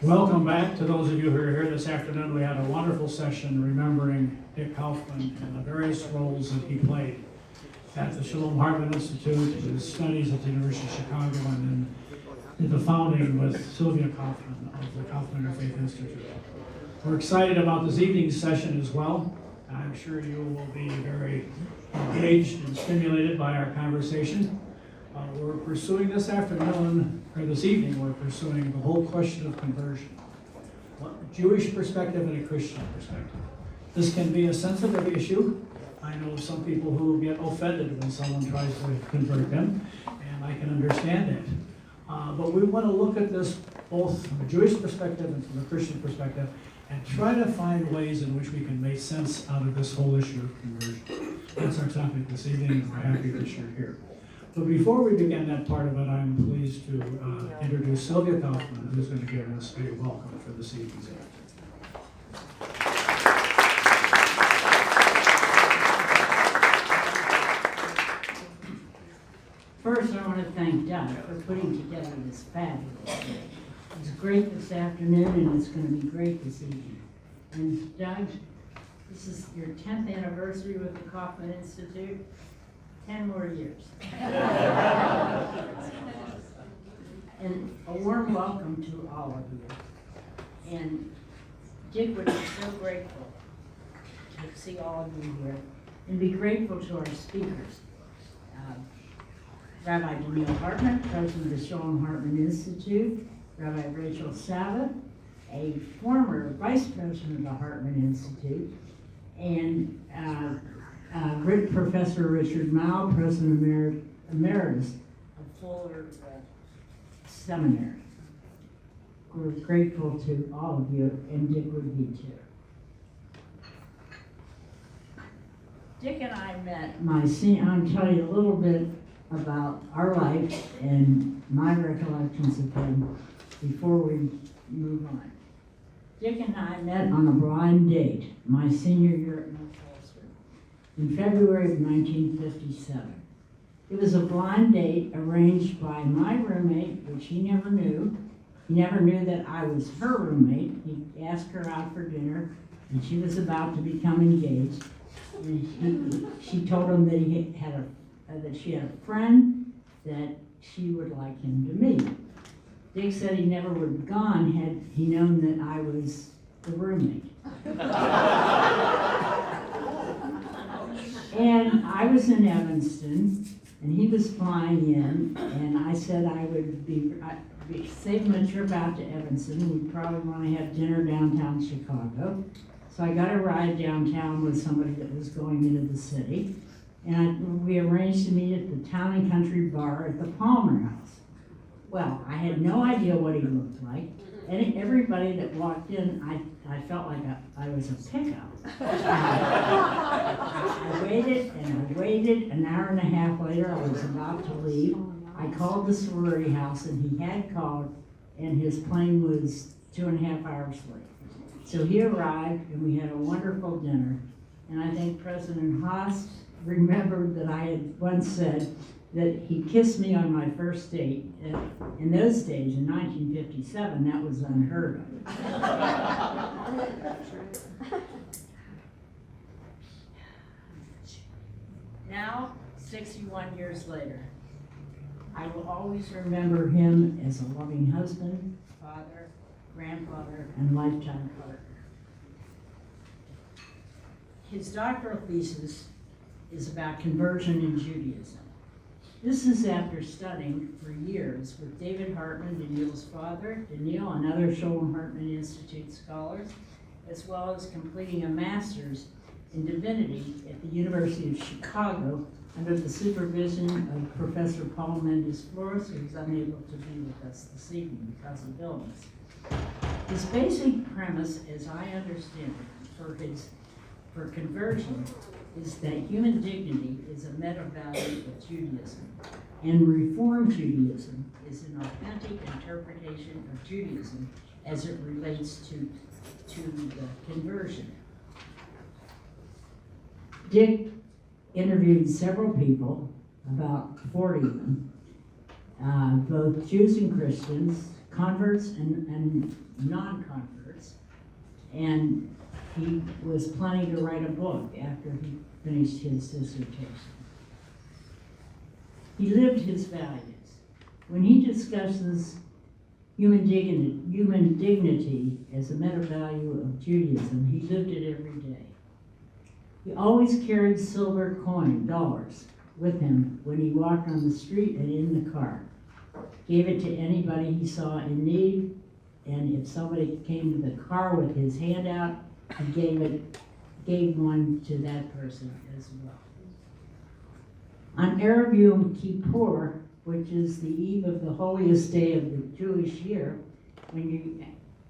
Welcome back to those of you who are here this afternoon. We had a wonderful session remembering Dick Kaufman and the various roles that he played at the Shalom Hartman Institute, his studies at the University of Chicago, and then the founding with Sylvia Kaufman of the Kaufman Interfaith Institute. We're excited about this evening's session as well. I'm sure you will be very engaged and stimulated by our conversation. We're pursuing this afternoon, or this evening, we're pursuing the whole question of conversion. A Jewish perspective and a Christian perspective. This can be a sensitive issue. I know some people who get offended when someone tries to convert them, and I can understand it. But we want to look at this both from a Jewish perspective and from a Christian perspective, and try to find ways in which we can make sense out of this whole issue of conversion. That's our topic this evening, and we're happy that you're here. But before we begin that part of it, I'm pleased to introduce Sylvia Kaufman, who's going to give us a welcome for this evening's event. First, I want to thank Doug for putting together this fabulous day. It was great this afternoon, and it's going to be great this evening. And Doug, this is your 10th anniversary with the Kaufman Institute. 10 more years. And a warm welcome to all of you. And Dick would be so grateful to see all of you here, and be grateful to our speakers. Rabbi Donniel Hartman, president of the Shalom Hartman Institute, Rabbi Rachel Sabath, a former vice president of the Hartman Institute, and Professor Richard Mouw, president Emeritus of Fuller Seminary. We're grateful to all of you, and Dick would be too. Dick and I met I'll tell you a little bit about our life and my recollections of him before we move on. Dick and I met on a blind date my senior year at Mcfadden in February of 1957. It was a blind date arranged by my roommate, which he never knew. He never knew that I was her roommate. He asked her out for dinner, and she was about to become engaged. And she told him that that she had a friend that she would like him to meet. Dick said he never would have gone had he known that I was the roommate. And I was in Evanston, and he was flying in, and I said I would be saving a trip out to Evanston. We'd probably want to have dinner downtown Chicago. So I got a ride downtown with somebody that was going into the city. And we arranged to meet at the Town and Country Bar at the Palmer House. Well, I had no idea what he looked like. And everybody that walked in, I felt like I was a pickup. I waited and I waited. An hour and a half later, I was about to leave. I called the sorority house, and he had called, and his plane was 2.5 hours late. So he arrived, and we had a wonderful dinner. And I think President Haas remembered that I had once said that he kissed me on my first date. In those days, in 1957, that was unheard of. Now, 61 years later, I will always remember him as a loving husband, father, grandfather, and lifetime partner. His doctoral thesis is about conversion in Judaism. This is after studying for years with David Hartman, Donniel's father, Donniel, and other Shalom Hartman Institute scholars, as well as completing a master's in Divinity at the University of Chicago under the supervision of Professor Paul Mendes-Flores, who is unable to be with us this evening because of illness. His basic premise, as I understand it, for conversion is that human dignity is a meta-value of Judaism, and Reform Judaism is an authentic interpretation of Judaism as it relates to the conversion. Dick interviewed several people, about 40 of them, both Jews and Christians, converts and non-converts, and he was planning to write a book after he finished his dissertation. He lived his values. When he discusses human dignity as a meta value of Judaism, he lived it every day. He always carried silver dollars, with him when he walked on the street and in the car. Gave it to anybody he saw in need, and if somebody came to the car with his hand out, he gave one to that person as well. On Erev Yom Kippur, which is the eve of the holiest day of the Jewish year, when you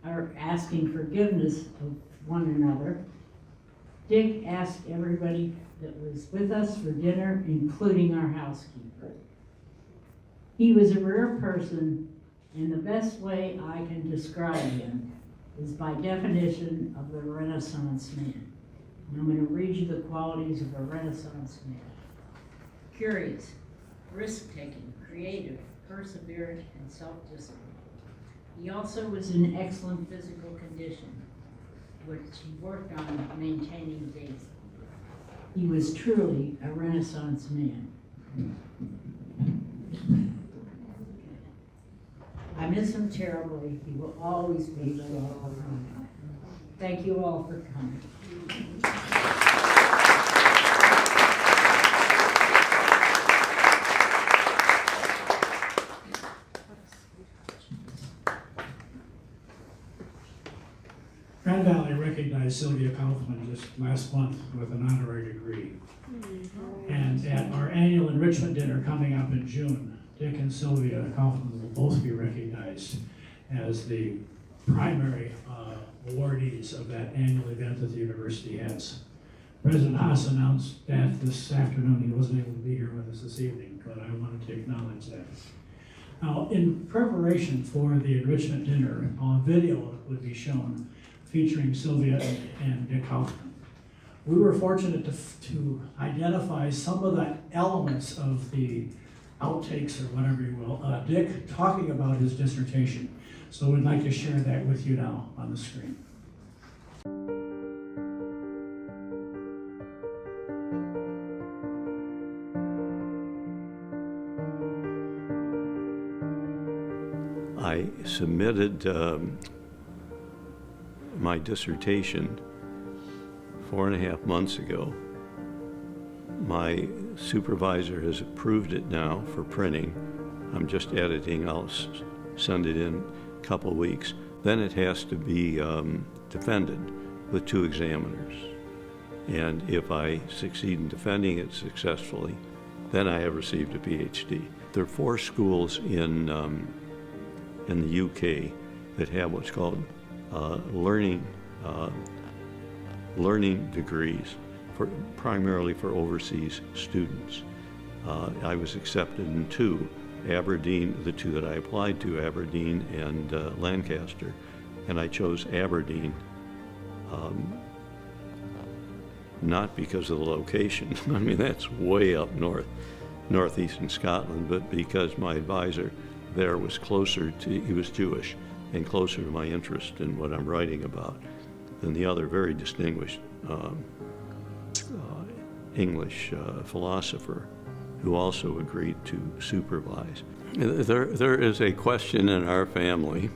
are asking forgiveness of one another, Dick asked everybody that was with us for dinner, including our housekeeper. He was a rare person, and the best way I can describe him is by definition of the Renaissance man. And I'm going to read you the qualities of a Renaissance man. Curious, risk-taking, creative, perseverant, and self-disciplined. He also was in excellent physical condition, which he worked on maintaining daily. He was truly a Renaissance man. I miss him terribly. He will always be beloved. Thank you all for coming. Grand Valley recognized Sylvia Kaufman just last month with an honorary degree. And at our annual enrichment dinner coming up in June, Dick and Sylvia Kaufman will both be recognized as the primary awardees of that annual event that the university has. President Haas announced that this afternoon. He wasn't able to be here with us this evening, but I wanted to acknowledge that. Now, in preparation for the enrichment dinner, a video would be shown featuring Sylvia and Dick Kaufman. We were fortunate to identify some of the elements of the outtakes, or whatever you will, Dick talking about his dissertation. So we'd like to share that with you now on the screen. I submitted my dissertation 4.5 months ago. My supervisor has approved it now for printing. I'm just editing. I'll send it in a couple weeks. Then it has to be defended with 2 examiners. And if I succeed in defending it successfully, then I have received a PhD. There are 4 schools in the UK that have what's called learning degrees, primarily for overseas students. I was accepted in 2, Aberdeen, the 2 that I applied to, Aberdeen and Lancaster, and I chose Aberdeen, not because of the location. I mean, that's way up northeastern Scotland, but because my advisor there was closer to, he was Jewish, and closer to my interest in what I'm writing about than the other very distinguished English philosopher who also agreed to supervise. There is a question in our family,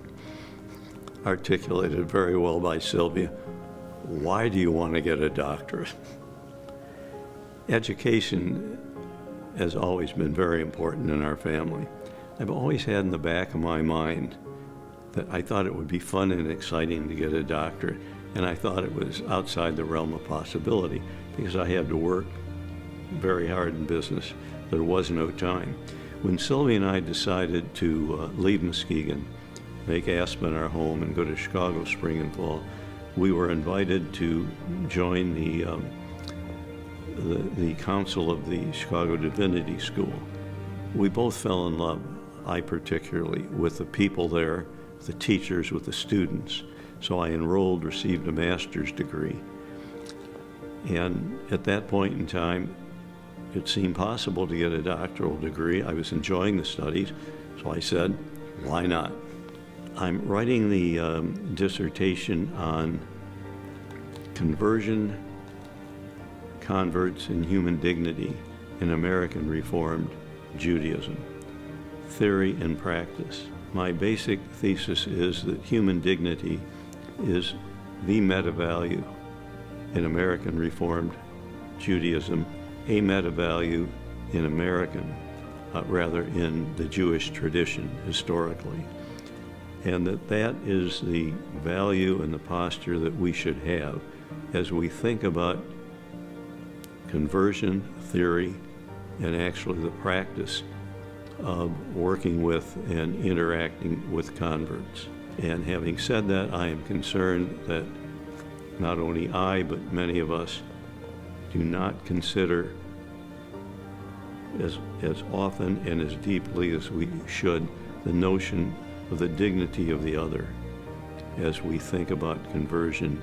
articulated very well by Sylvia: why do you want to get a doctorate? Education has always been very important in our family. I've always had in the back of my mind that I thought it would be fun and exciting to get a doctorate, and I thought it was outside the realm of possibility because I had to work very hard in business. There was no time. When Sylvia and I decided to leave Muskegon, make Aspen our home, and go to Chicago spring and fall, we were invited to join the council of the Chicago Divinity School. We both fell in love, I particularly, with the people there, the teachers, with the students. So I enrolled, received a master's degree. And at that point in time, it seemed possible to get a doctoral degree. I was enjoying the studies, so I said, why not? I'm writing the dissertation on conversion, converts, and human dignity in American Reformed Judaism, theory and practice. My basic thesis is that human dignity is the meta-value in American Reformed Judaism, a meta-value in American, rather in the Jewish tradition historically, and that is the value and the posture that we should have as we think about conversion theory and actually the practice of working with and interacting with converts. And having said that, I am concerned that not only I, but many of us do not consider as often and as deeply as we should the notion of the dignity of the other as we think about conversion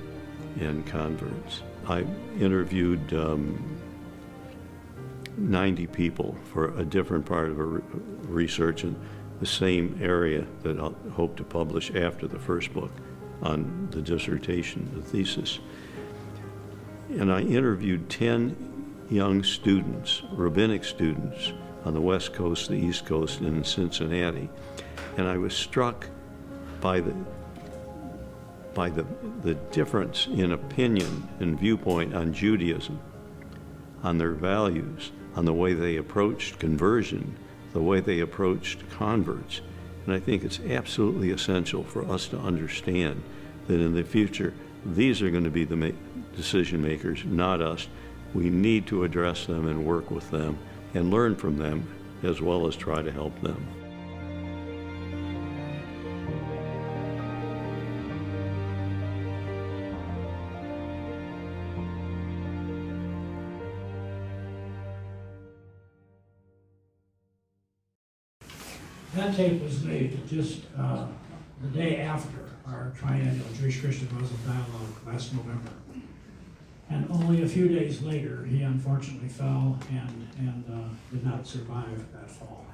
and converts. I interviewed 90 people for a different part of research in the same area that I'll hope to publish after the first book on the dissertation, the thesis. And I interviewed 10 young students, rabbinic students, on the West Coast, the East Coast, and in Cincinnati. And I was struck by the difference in opinion and viewpoint on Judaism, on their values, on the way they approached conversion, the way they approached converts. And I think it's absolutely essential for us to understand that in the future, these are going to be the decision makers, not us. We need to address them and work with them and learn from them as well as try to help them. That tape was made just the day after our triennial Jewish-Christian Muslim dialogue last November. And only a few days later, he unfortunately fell and did not survive that fall.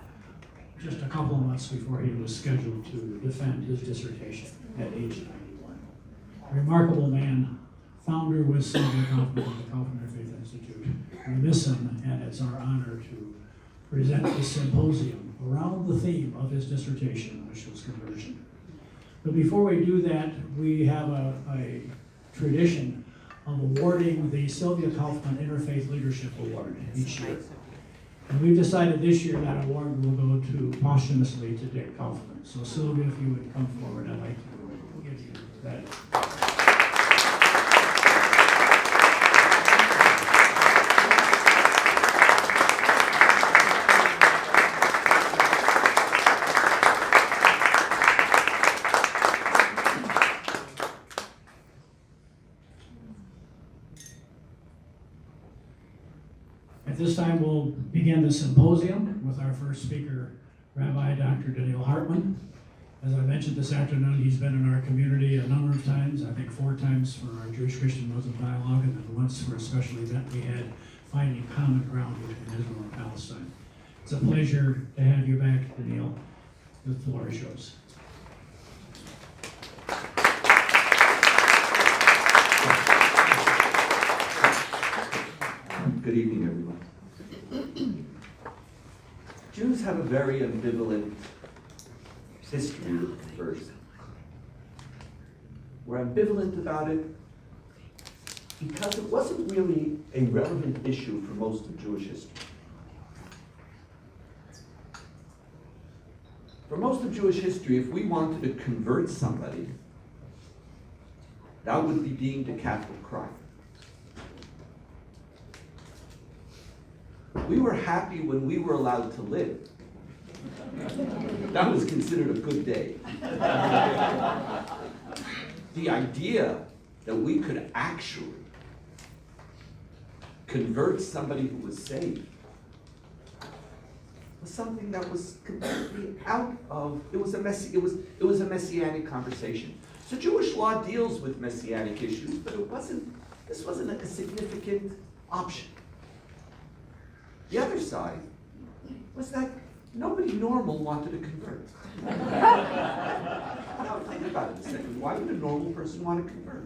Just a couple of months before he was scheduled to defend his dissertation at age 91. A remarkable man, founder with Sylvia Kaufman of the Kaufman Interfaith Institute. We miss him, and it's our honor to present this symposium around the theme of his dissertation, which was conversion. But before we do that, we have a tradition of awarding the Sylvia Kaufman Interfaith Leadership Award each year. And we've decided this year that award will go to posthumously to Dick Kaufman. So Sylvia, if you would come forward, I'd like to give you that. At this time, we'll begin the symposium with our first speaker, Rabbi Dr. Donniel Hartman. As I mentioned this afternoon, he's been in our community a number of times, I think 4 times for our Jewish-Christian Muslim dialogue, and then once for a special event we had, Finding Common Ground between Israel and Palestine. It's a pleasure to have you back, Donniel. The floor is yours. Good evening, everyone. Jews have a very ambivalent history with conversion. We're ambivalent about it because it wasn't really a relevant issue for most of Jewish history. For most of Jewish history, if we wanted to convert somebody, that would be deemed a capital crime. We were happy when we were allowed to live. That was considered a good day. The idea that we could actually convert somebody who was saved was something that was completely out of, it was a messianic conversation. So Jewish law deals with messianic issues, but this wasn't a significant option. The other side was that nobody normal wanted to convert. Now think about it a second. Why would a normal person want to convert?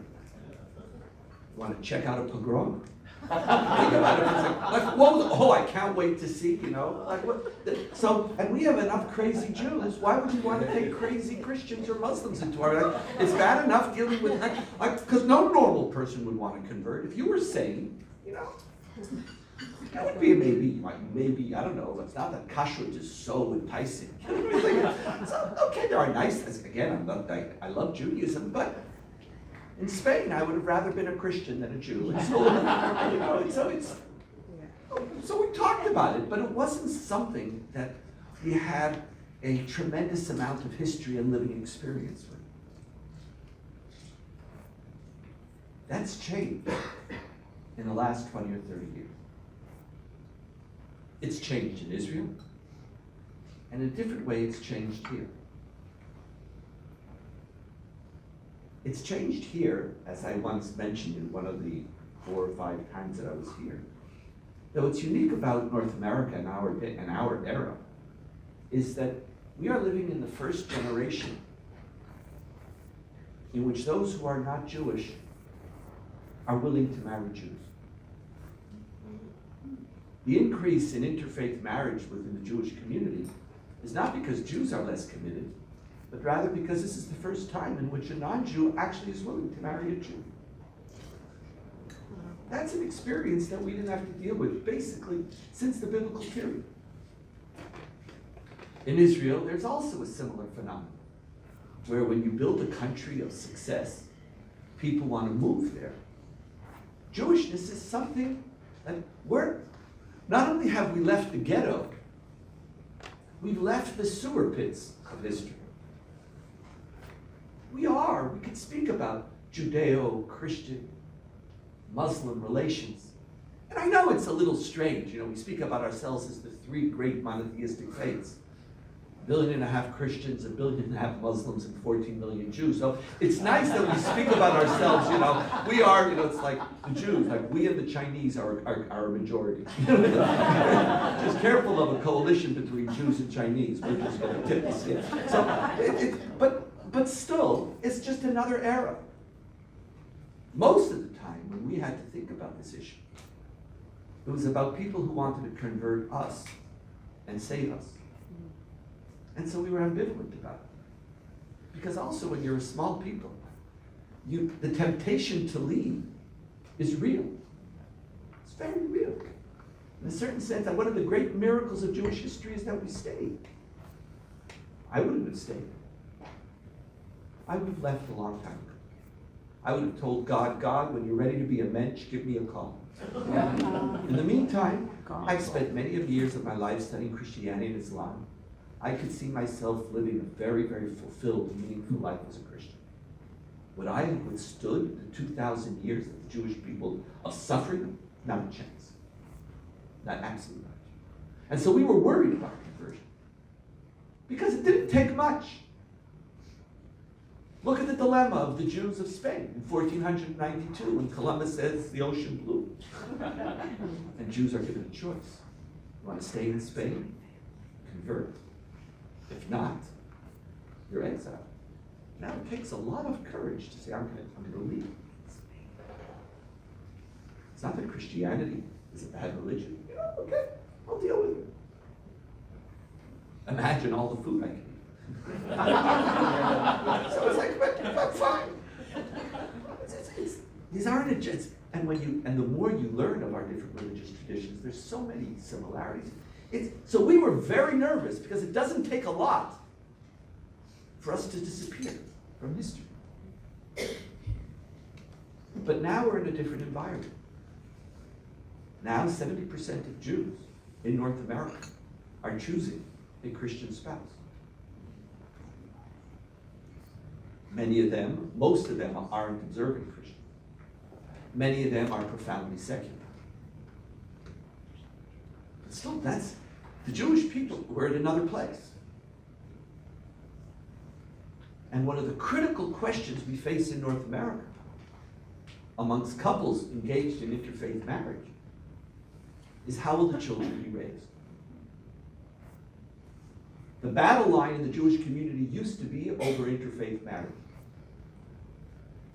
Want to check out a pogrom? Think about it for a second. Like, oh, I can't wait to see, like what? So, and we have enough crazy Jews. Why would you want to take crazy Christians or Muslims into our life? It's bad enough dealing with because no normal person would want to convert. If you were sane, that would be maybe, I don't know, it's not that kashrut is so enticing. So, okay, there are nice, again, I love Judaism, but in Spain, I would have rather been a Christian than a Jew. And so we talked about it, but it wasn't something that we had a tremendous amount of history and living experience with. That's changed in the last 20 or 30 years. It's changed in Israel, and in a different way, it's changed here. It's changed here, as I once mentioned in one of the 4 or 5 times that I was here. Though what's unique about North America and our era is that we are living in the first generation in which those who are not Jewish are willing to marry Jews. The increase in interfaith marriage within the Jewish community is not because Jews are less committed, but rather because this is the first time in which a non-Jew actually is willing to marry a Jew. That's an experience that we didn't have to deal with, basically, since the biblical period. In Israel, there's also a similar phenomenon, where when you build a country of success, people want to move there. Jewishness is something that not only have we left the ghetto, we've left the sewer pits of history. We could speak about Judeo-Christian, Muslim relations. And I know it's a little strange, we speak about ourselves as the 3 great monotheistic faiths. 1.5 billion Christians, 1.5 billion Muslims, and 14 million Jews. So it's nice that we speak about ourselves, we are, it's like the Jews, like we and the Chinese are a majority. Just careful of a coalition between Jews and Chinese. We're just going to tip the scale. So, but still, it's just another era. Most of the time, when we had to think about this issue, it was about people who wanted to convert us and save us. And so we were ambivalent about it. Because also when you're a small people, the temptation to leave is real. It's very real. In a certain sense, one of the great miracles of Jewish history is that we stayed. I wouldn't have stayed. I would have left a long time ago. I would have told God, when you're ready to be a mensch, give me a call. In the meantime, I've spent many of years of my life studying Christianity and Islam. I could see myself living a very, very fulfilled and meaningful life as a Christian. Would I have withstood the 2,000 years of the Jewish people of suffering? Not a chance. Not absolutely not. And so we were worried about conversion. Because it didn't take much. Look at the dilemma of the Jews of Spain in 1492 when Columbus says the ocean blue. And Jews are given a choice. You want to stay in Spain? Convert. If not, you're exiled. Now it takes a lot of courage to say, I'm going to leave. It's not that Christianity is a bad religion. Okay, I'll deal with it. Imagine all the food I can eat. So it's like, but fine. These aren't just, and the more you learn of our different religious traditions, there's so many similarities. So we were very nervous because it doesn't take a lot for us to disappear from history. But now we're in a different environment. Now 70% of Jews in North America are choosing a Christian spouse. Most of them aren't observant Christians. Many of them are profoundly secular. But still, the Jewish people were in another place. And one of the critical questions we face in North America amongst couples engaged in interfaith marriage is how will the children be raised? The battle line in the Jewish community used to be over interfaith marriage.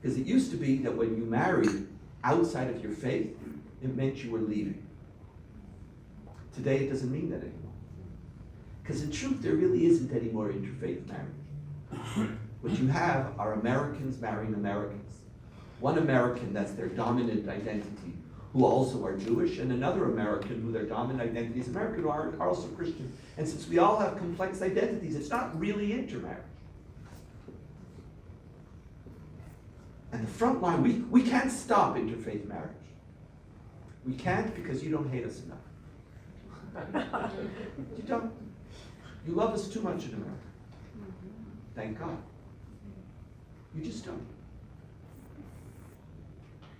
Because it used to be that when you married outside of your faith, it meant you were leaving. Today it doesn't mean that anymore. Because in truth, there really isn't any more interfaith marriage. What you have are Americans marrying Americans. One American, that's their dominant identity, who also are Jewish, and another American who their dominant identity is American, who are also Christian. And since we all have complex identities, it's not really intermarriage. And the front line, we can't stop interfaith marriage. We can't because you don't hate us enough. You don't. You love us too much in America. Thank God. You just don't.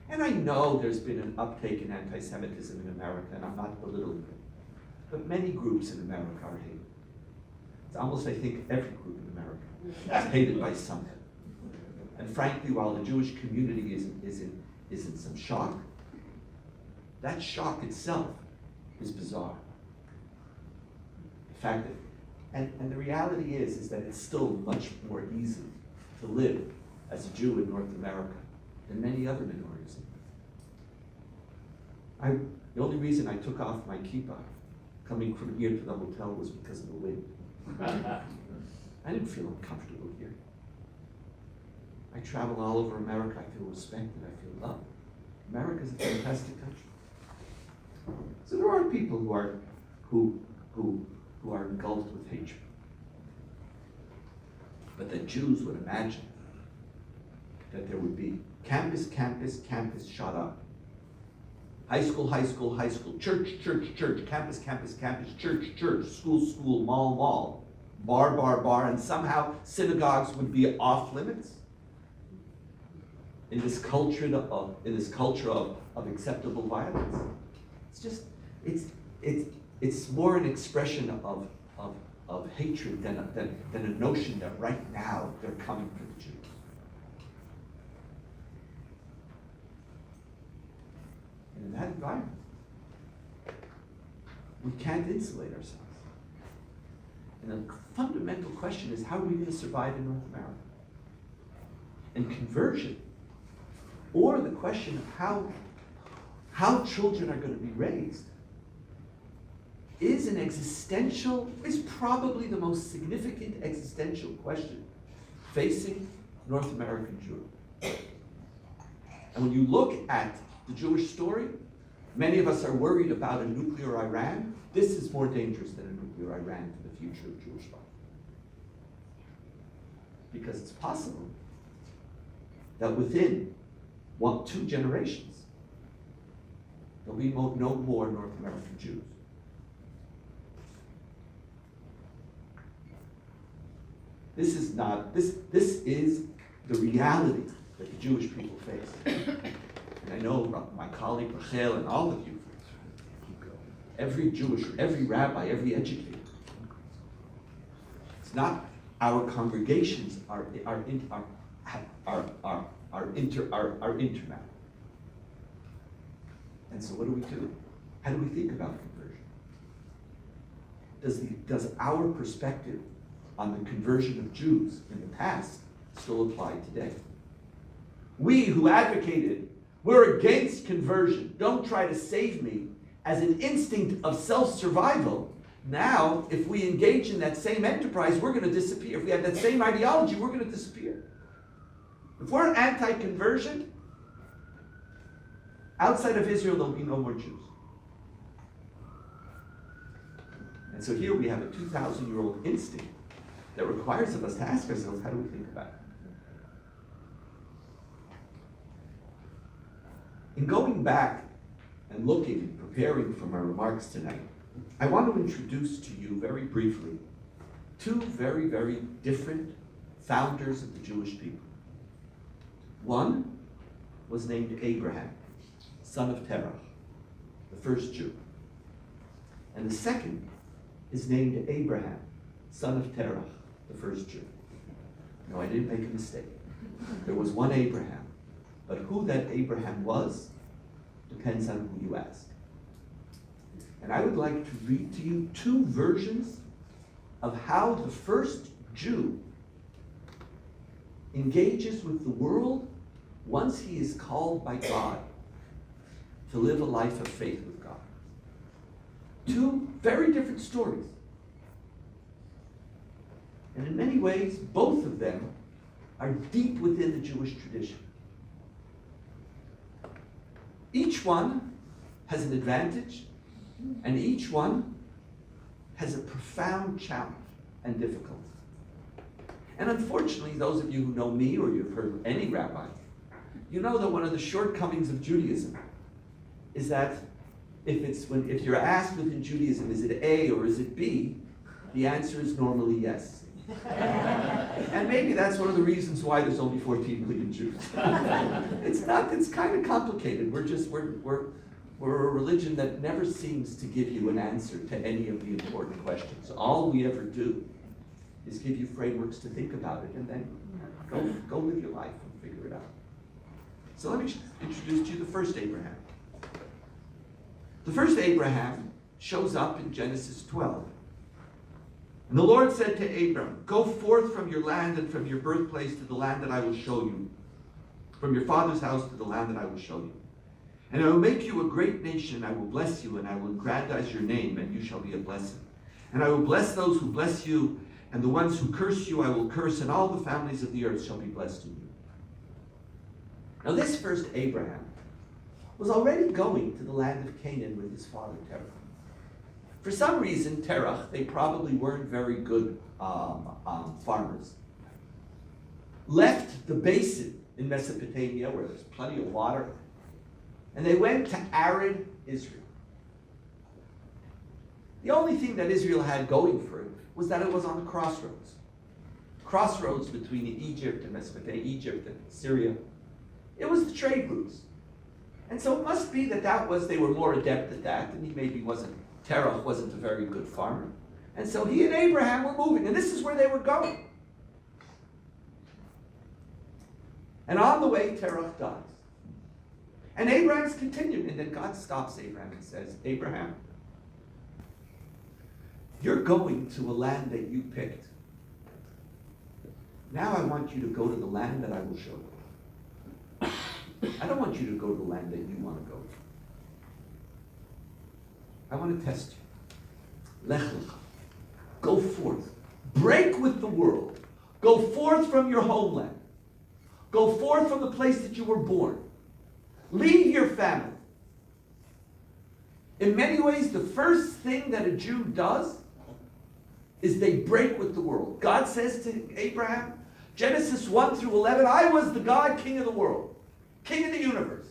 And I know there's been an uptake in anti-Semitism in America, and I'm not belittling it. But many groups in America are hated. It's almost, I think, every group in America is hated by someone. And frankly, while the Jewish community is in some shock, that shock itself is bizarre. The fact that, and the reality is that it's still much more easy to live as a Jew in North America than many other minorities. The only reason I took off my kippah coming from here to the hotel was because of the wind. I didn't feel uncomfortable here. I travel all over America. I feel respected. I feel loved. America's a fantastic country. So there are people who are engulfed with hatred. But the Jews would imagine that there would be campus, campus, campus, shut up. High school, high school, high school, church, church, church, campus, campus, campus, church, church, school, school, mall, mall, bar, bar, bar, and somehow synagogues would be off limits in this culture of acceptable violence. It's just, it's more an expression of hatred than a notion that right now they're coming for the Jews. And in that environment, we can't insulate ourselves. And the fundamental question is, how are we going to survive in North America? And conversion, or the question of how children are going to be raised, is probably the most significant existential question facing North American Jewry. And when you look at the Jewish story, many of us are worried about a nuclear Iran. This is more dangerous than a nuclear Iran to the future of Jewish life. Because it's possible that within 2 generations, there'll be no more North American Jews. This is the reality that the Jewish people face. And I know my colleague Rachel and all of you, every rabbi, every educator. It's not our congregations are intermarried. And so what do? How do we think about conversion? Does our perspective on the conversion of Jews in the past still apply today? We who advocated, we're against conversion, don't try to save me, as an instinct of self-survival, now, if we engage in that same enterprise, we're going to disappear. If we have that same ideology, we're going to disappear. If we're anti-conversion, outside of Israel, there'll be no more Jews. And so here we have a 2,000-year-old instinct that requires of us to ask ourselves, how do we think about it? In going back and looking and preparing for my remarks tonight, I want to introduce to you very briefly 2 very, very different founders of the Jewish people. One was named Abraham, son of Terah, the first Jew. And the second is named Abraham, son of Terah, the first Jew. No, I didn't make a mistake. There was one Abraham, but who that Abraham was depends on who you ask. And I would like to read to you 2 versions of how the first Jew engages with the world once he is called by God to live a life of faith with God. Two very different stories. And in many ways, both of them are deep within the Jewish tradition. Each one has an advantage, and each one has a profound challenge and difficulty. And unfortunately, those of you who know me or you've heard any rabbi, you know that one of the shortcomings of Judaism is that if you're asked within Judaism, is it A or is it B, the answer is normally yes. And maybe that's one of the reasons why there's only 14 million Jews. It's kind of complicated. We're a religion that never seems to give you an answer to any of the important questions. All we ever do is give you frameworks to think about it, and then go live your life and figure it out. So let me introduce to you the first Abraham. The first Abraham shows up in Genesis 12. And the Lord said to Abram, "Go forth from your land and from your birthplace to the land that I will show you, from your father's house to the land that I will show you. And I will make you a great nation, I will bless you, and I will aggrandize your name, and you shall be a blessing. And I will bless those who bless you, and the ones who curse you I will curse, and all the families of the earth shall be blessed in you." Now this first Abraham was already going to the land of Canaan with his father Terah. For some reason, Terah, they probably weren't very good farmers, left the basin in Mesopotamia where there's plenty of water, and they went to arid Israel. The only thing that Israel had going for it was that it was on the crossroads between Egypt and Mesopotamia, Egypt and Syria. It was the trade routes. And so it must be that they were more adept at that, and Terah wasn't a very good farmer. And so he and Abraham were moving, and this is where they were going. And on the way, Terah dies. And Abraham's continuing, and then God stops Abraham and says, "Abraham, you're going to a land that you picked. Now I want you to go to the land that I will show you. I don't want you to go to the land that you want to go to. I want to test you. Lech lecha. Go forth. Break with the world. Go forth from your homeland. Go forth from the place that you were born. Leave your family." In many ways, the first thing that a Jew does is they break with the world. God says to Abraham, Genesis 1 through 11, "I was the God, king of the world, king of the universe.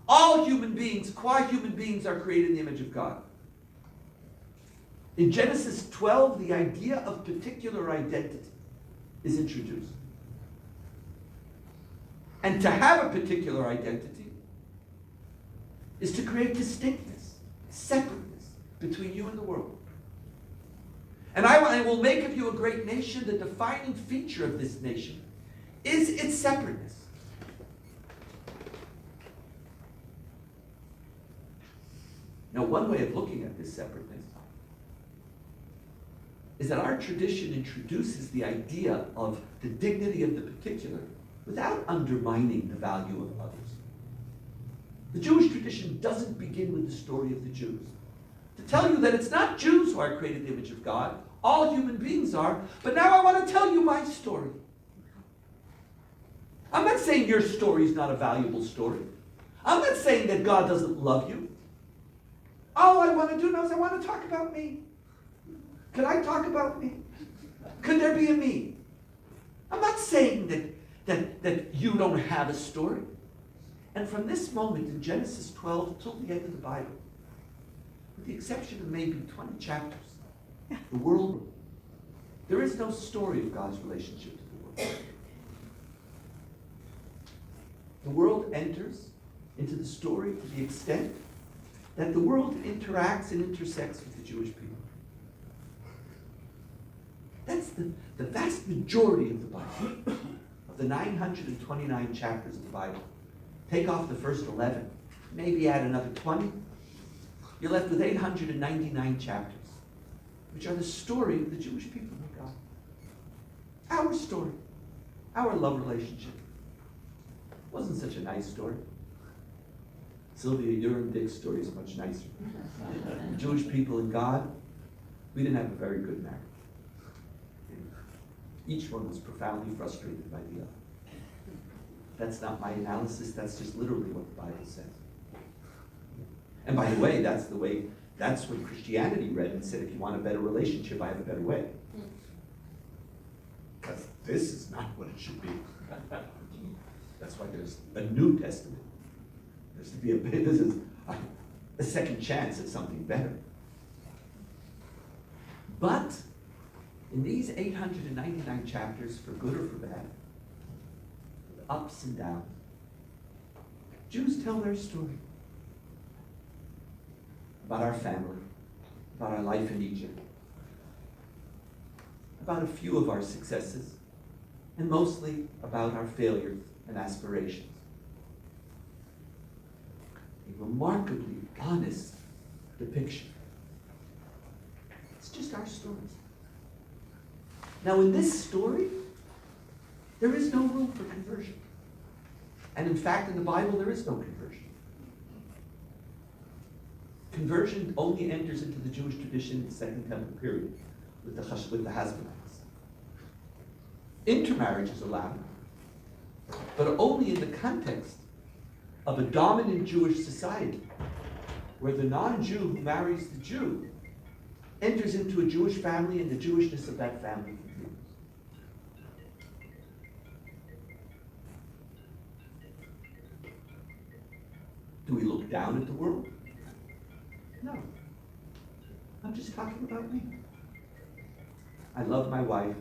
All human beings, qua-human beings, are created in the image of God." In Genesis 12, the idea of particular identity is introduced. And to have a particular identity is to create distinctness, separateness between you and the world. "And I will make of you a great nation." The defining feature of this nation is its separateness. Now, one way of looking at this separateness is that our tradition introduces the idea of the dignity of the particular without undermining the value of others. The Jewish tradition doesn't begin with the story of the Jews to tell you that it's not Jews who are created in the image of God, all human beings are, but now I want to tell you my story. I'm not saying your story is not a valuable story. I'm not saying that God doesn't love you. All I want to do now is I want to talk about me. Can I talk about me? Could there be a me? I'm not saying that you don't have a story. And from this moment in Genesis 12 till the end of the Bible, with the exception of maybe 20 chapters, the world, there is no story of God's relationship to the world. The world enters into the story to the extent that the world interacts and intersects with the Jewish people. That's the vast majority of the Bible, of the 929 chapters of the Bible. Take off the first 11, maybe add another 20. You're left with 899 chapters. which are the story of the Jewish people of God. Our story, our love relationship. Wasn't such a nice story. Sylvia, your and Dick's story is much nicer. The Jewish people and God, we didn't have a very good marriage. Each one was profoundly frustrated by the other. That's not my analysis, that's just literally what the Bible says. And by the way, that's what Christianity read and said, if you want a better relationship, I have a better way. Because this is not what it should be. That's why there's a New Testament. There's to be this is a second chance at something better. But in these 899 chapters, for good or for bad, with ups and downs, Jews tell their story about our family, about our life in Egypt, about a few of our successes, and mostly about our failures and aspirations. A remarkably honest depiction. It's just our stories. Now, in this story, there is no room for conversion. And in fact, in the Bible, there is no conversion. Conversion only enters into the Jewish tradition in the Second Temple period with the Hashmonayites. Intermarriage is allowed, but only in the context of a dominant Jewish society, where the non-Jew who marries the Jew enters into a Jewish family and the Jewishness of that family continues. Do we look down at the world? No. I'm just talking about me. I love my wife.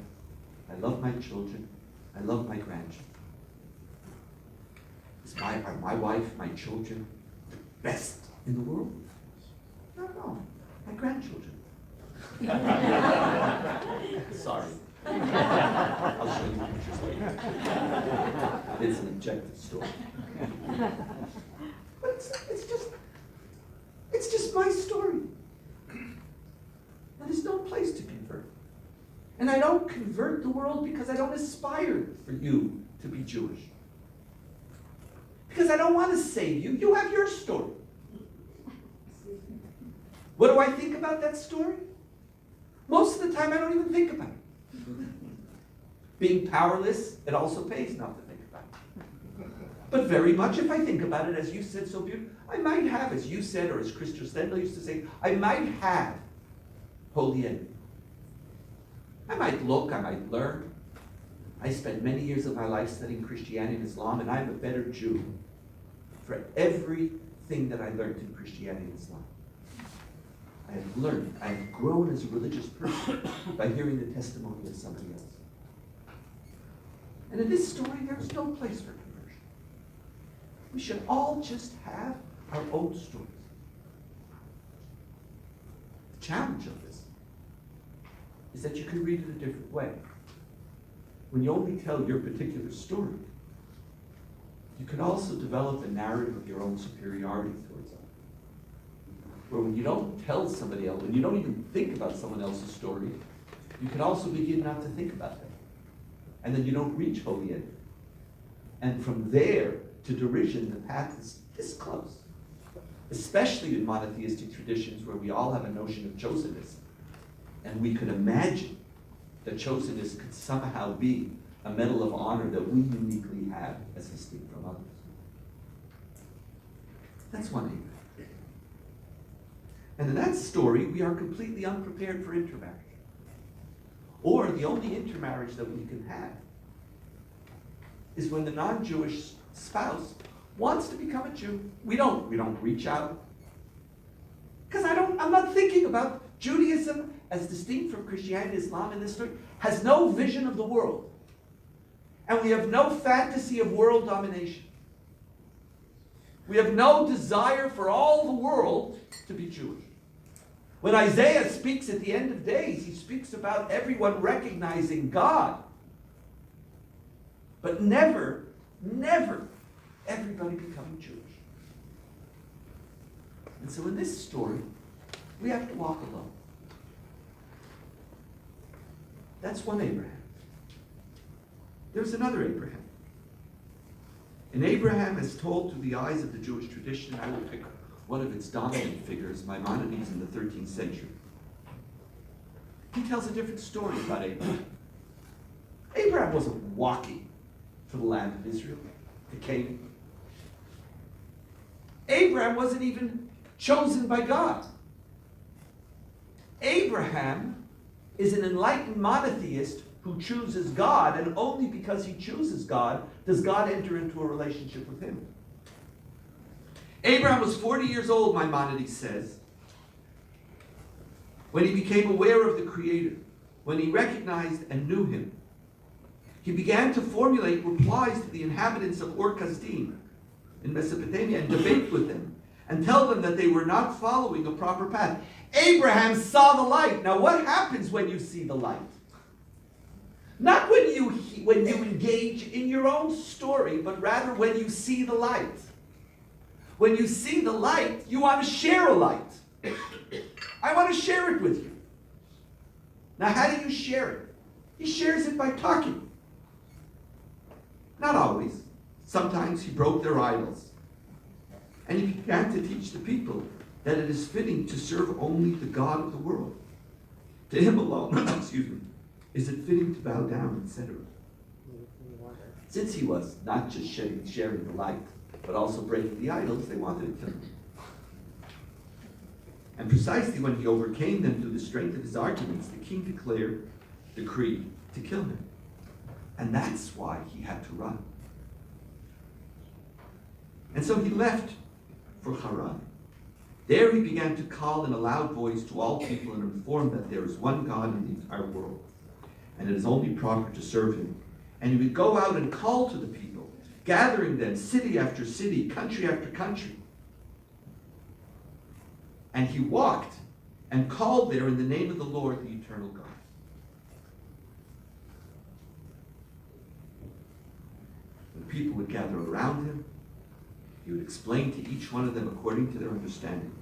I love my children. I love my grandchildren. Are my wife, my children, the best in the world? No. My grandchildren. Sorry. I'll show you pictures later. It's an objective story. But it's just my story. And there's no place to convert. And I don't convert the world because I don't aspire for you to be Jewish. Because I don't want to save you. You have your story. What do I think about that story? Most of the time, I don't even think about it. Being powerless, it also pays not to think about it. But very much, if I think about it, as you said so beautifully, I might have, as you said, or as Christian Stendhal used to say, I might have holy envy. I might look, I might learn. I spent many years of my life studying Christianity and Islam, and I'm a better Jew for everything that I learned in Christianity and Islam. I have learned, I have grown as a religious person by hearing the testimony of somebody else. And in this story, there's no place for conversion. We should all just have our own stories. The challenge of this is that you can read it a different way. When you only tell your particular story, you can also develop a narrative of your own superiority towards others. Where when you don't tell somebody else, when you don't even think about someone else's story, you can also begin not to think about them. And then you don't reach holy envy. And from there to derision, the path is this close. Especially in monotheistic traditions where we all have a notion of chosenness. And we could imagine that chosenness could somehow be a medal of honor that we uniquely have as distinct from others. That's one angle. And in that story, we are completely unprepared for intermarriage. Or the only intermarriage that we can have is when the non-Jewish spouse wants to become a Jew. We don't reach out. Because I'm not thinking about Judaism as distinct from Christianity and Islam in this story, has no vision of the world. And we have no fantasy of world domination. We have no desire for all the world to be Jewish. When Isaiah speaks at the end of days, he speaks about everyone recognizing God. But never everybody becoming Jewish. And so in this story, we have to walk alone. That's one Abraham. There's another Abraham. And Abraham is told through the eyes of the Jewish tradition, I will pick one of its dominant figures, Maimonides in the 13th century. He tells a different story about Abraham. Abraham wasn't walking to the land of Israel, to Canaan. Abraham wasn't even chosen by God. Abraham is an enlightened monotheist who chooses God, and only because he chooses God does God enter into a relationship with him. Abraham was 40 years old, Maimonides says, when he became aware of the Creator, when he recognized and knew him. He began to formulate replies to the inhabitants of Ur-Kasdim in Mesopotamia and debate with them and tell them that they were not following a proper path. Abraham saw the light. Now what happens when you see the light? Not when you engage in your own story, but rather when you see the light. When you see the light, you want to share a light. I want to share it with you. Now how do you share it? He shares it by talking. Not always. Sometimes he broke their idols. And he began to teach the people that it is fitting to serve only the God of the world. To him alone, is it fitting to bow down, etc. Since he was not just sharing the light, but also breaking the idols, they wanted to kill him. And precisely when he overcame them through the strength of his arguments, the king decreed to kill him. And that's why he had to run. And so he left for Haran. There he began to call in a loud voice to all people and inform that there is one God in the entire world, and it is only proper to serve him. And he would go out and call to the people, gathering them city after city, country after country. And he walked and called there in the name of the Lord, the eternal God. When people would gather around him, he would explain to each one of them according to their understanding,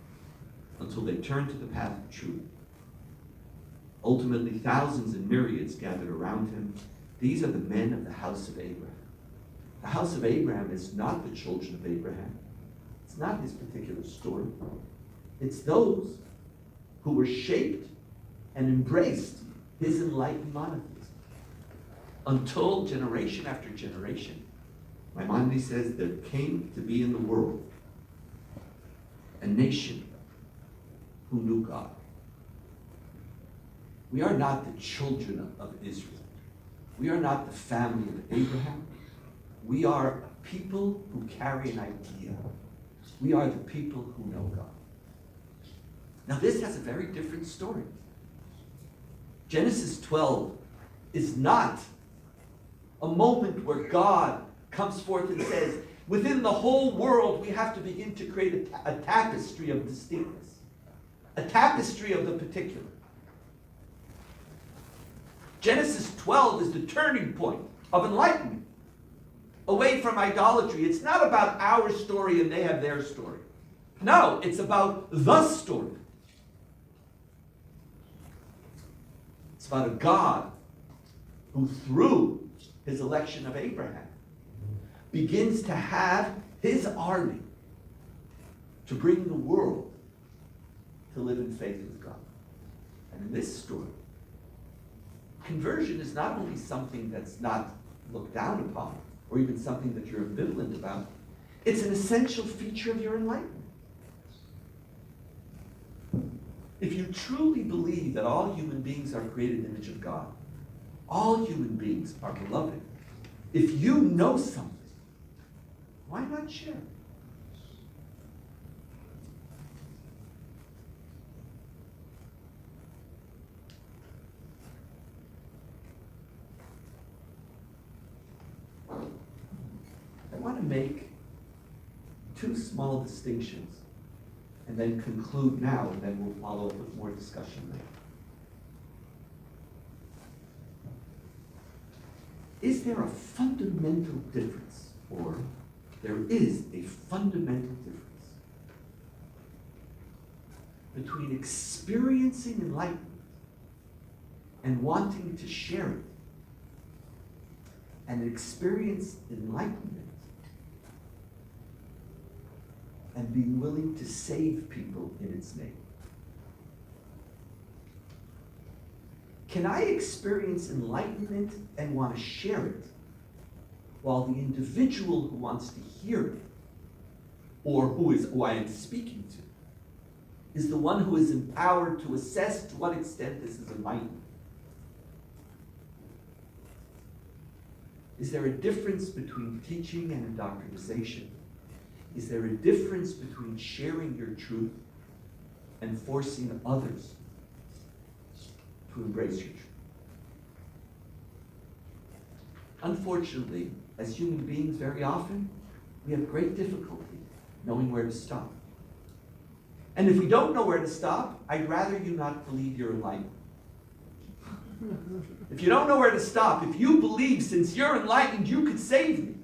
until they turned to the path of truth. Ultimately, thousands and myriads gathered around him. These are the men of the house of Abraham. The house of Abraham is not the children of Abraham. It's not his particular story. It's those who were shaped and embraced his enlightened monotheism. Until generation after generation, Maimonides says there came to be in the world a nation who knew God. We are not the children of Israel. We are not the family of Abraham. We are a people who carry an idea. We are the people who know God. Now this has a very different story. Genesis 12 is not a moment where God comes forth and says, within the whole world we have to begin to create a tapestry of distinctness, a tapestry of the particular. Genesis 12 is the turning point of enlightenment, away from idolatry. It's not about our story and they have their story. No, it's about the story. It's about a God who, through his election of Abraham, begins to have his army to bring the world to live in faith with God. And in this story, conversion is not only something that's not looked down upon, or even something that you're ambivalent about, it's an essential feature of your enlightenment. If you truly believe that all human beings are created in the image of God, all human beings are beloved, if you know something, why not share it? I want to make two small distinctions and then conclude now, and then we'll follow up with more discussion later. Is there a fundamental difference, or there is a fundamental difference between experiencing enlightenment and wanting to share it and experience enlightenment and being willing to save people in its name. Can I experience enlightenment and want to share it, while the individual who wants to hear it, or who I am speaking to, is the one who is empowered to assess to what extent this is enlightenment? Is there a difference between teaching and indoctrination? Is there a difference between sharing your truth and forcing others to embrace your truth? Unfortunately, as human beings, very often, we have great difficulty knowing where to stop. And if we don't know where to stop, I'd rather you not believe you're enlightened. If you don't know where to stop, if you believe since you're enlightened you could save me,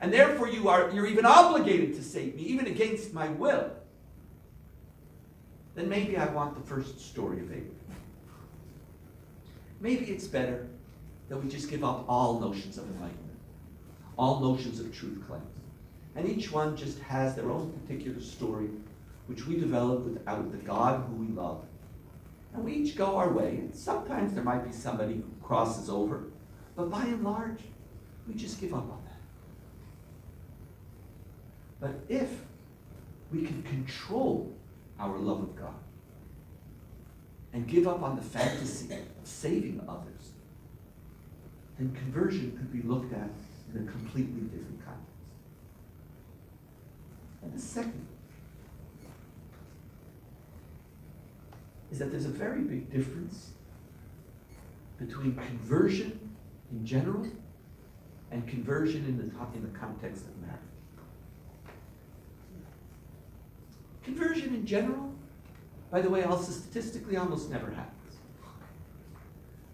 and therefore you're even obligated to save me, even against my will, then maybe I want the first story of Abraham. Maybe it's better that we just give up all notions of enlightenment, all notions of truth claims. And each one just has their own particular story, which we develop out of the God who we love. And we each go our way. And sometimes there might be somebody who crosses over, but by and large, we just give up on that. But if we can control our love of God and give up on the fantasy of saving others, then conversion could be looked at in a completely different context. And the second is that there's a very big difference between conversion in general and conversion in the context of marriage. Conversion in general, by the way, also statistically almost never happens.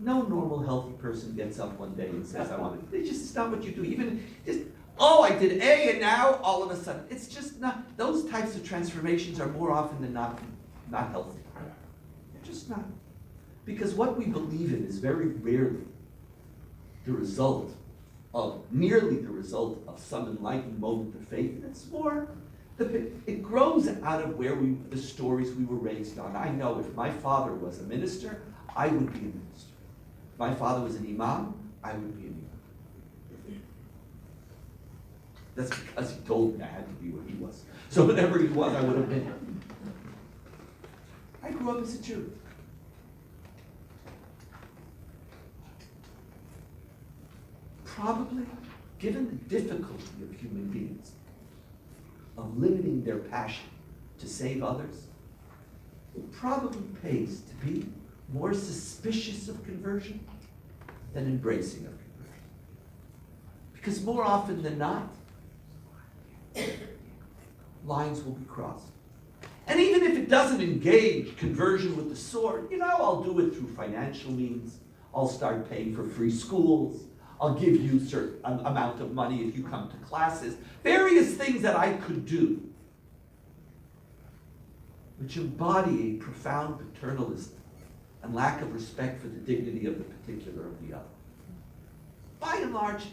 No normal, healthy person gets up one day and says, I want to. It's just not what you do. Even just, oh, I did A, and now all of a sudden. It's just not. Those types of transformations are more often than not healthy. They're just not. Because what we believe in is very rarely merely the result of some enlightened moment of faith. It's more, it grows out of the stories we were raised on. I know if my father was a minister, I would be a minister. If my father was an imam, I would be an imam. That's because he told me I had to be what he was. So whatever he was, I would have been. I grew up as a Jew. Probably, given the difficulty of human beings, of limiting their passion to save others, it probably pays to be more suspicious of conversion than embracing of conversion. Because more often than not, lines will be crossed. And even if it doesn't engage conversion with the sword, I'll do it through financial means. I'll start paying for free schools. I'll give you a certain amount of money if you come to classes. Various things that I could do, which embody a profound paternalism and lack of respect for the dignity of the particular of the other. By and large,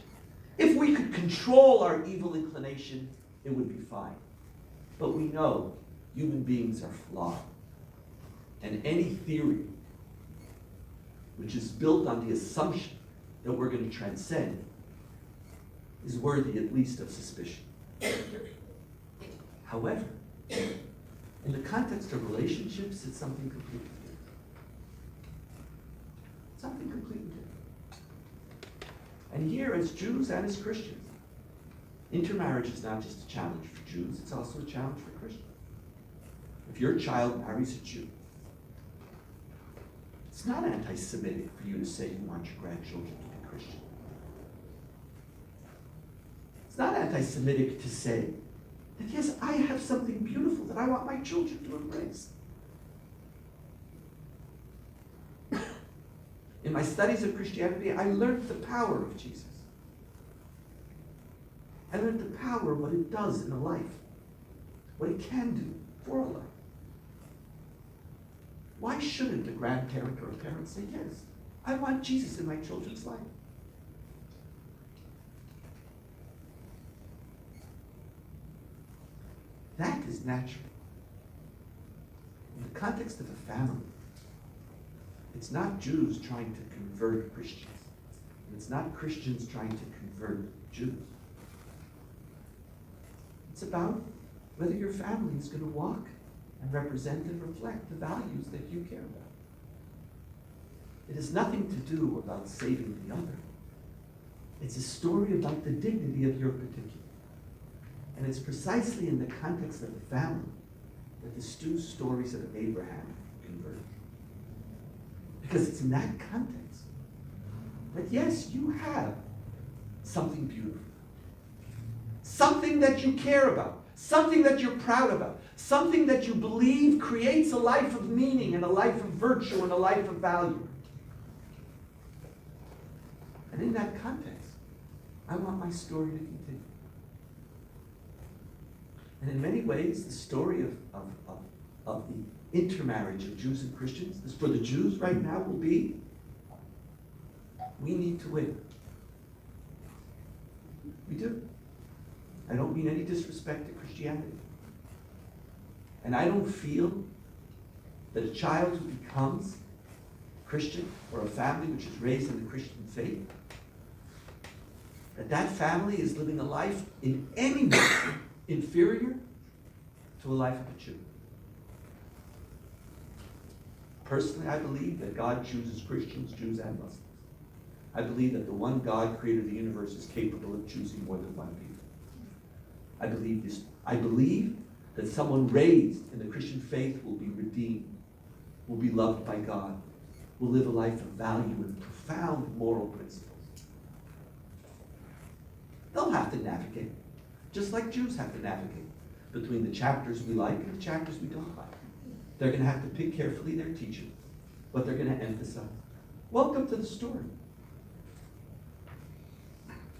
if we could control our evil inclination, it would be fine. But we know human beings are flawed. And any theory which is built on the assumption that we're going to transcend is worthy at least of suspicion. However, in the context of relationships, it's something completely different. Something completely different. And here, as Jews and as Christians, intermarriage is not just a challenge for Jews, it's also a challenge for Christians. If your child marries a Jew, it's not anti-Semitic for you to say you want your grandchildren to be Christian. It's not anti-Semitic to say that, yes, I have something beautiful that I want my children to embrace. In my studies of Christianity, I learned the power of Jesus. I learned the power of what it does in a life, what it can do for a life. Why shouldn't a grandparent or a parent say, yes, I want Jesus in my children's life. That is natural. In the context of a family, it's not Jews trying to convert Christians. And it's not Christians trying to convert Jews. It's about whether your family is going to walk and represent and reflect the values that you care about. It has nothing to do about saving the other. It's a story about the dignity of your particular. And it's precisely in the context of the family that the two stories of Abraham converge. Because it's in that context that, yes, you have something beautiful. Something that you care about. Something that you're proud about. Something that you believe creates a life of meaning and a life of virtue and a life of value. And in that context, I want my story to continue. And in many ways, the story of the intermarriage of Jews and Christians, this for the Jews right now will be, we need to win. We do. I don't mean any disrespect to Christianity. And I don't feel that a child who becomes Christian or a family which is raised in the Christian faith, that family is living a life in any way inferior to a life of a Jew. Personally, I believe that God chooses Christians, Jews, and Muslims. I believe that the one God creator of the universe is capable of choosing more than one people. I believe this. I believe that someone raised in the Christian faith will be redeemed, will be loved by God, will live a life of value and profound moral principles. They'll have to navigate, just like Jews have to navigate, between the chapters we like and the chapters we don't like. They're going to have to pick carefully their teaching, what they're going to emphasize. Welcome to the story.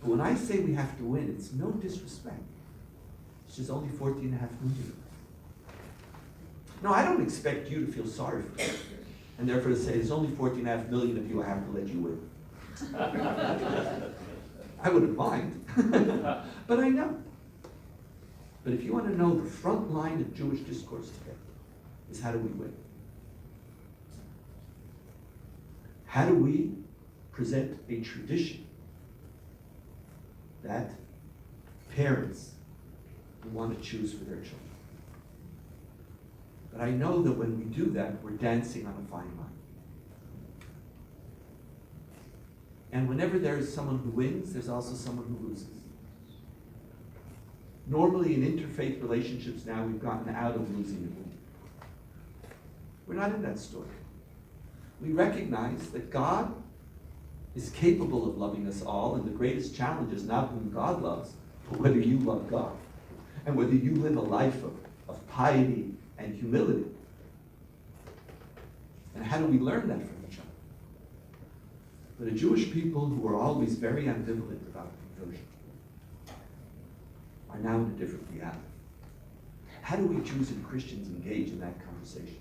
But when I say we have to win, it's no disrespect. It's just only 14.5 million. No, I don't expect you to feel sorry for me, and therefore to say, there's only 14.5 million of you, I have to let you win. I wouldn't mind, but I know. But if you want to know the front line of Jewish discourse today, is how do we win? How do we present a tradition that parents want to choose for their children? But I know that when we do that, we're dancing on a fine line. And whenever there's someone who wins, there's also someone who loses. Normally in interfaith relationships now, we've gotten out of losing and winning. We're not in that story. We recognize that God is capable of loving us all, and the greatest challenge is not whom God loves, but whether you love God, and whether you live a life of piety and humility. And how do we learn that from each other? But a Jewish people who are always very ambivalent about conversion are now in a different reality. How do we Jews and Christians engage in that conversation?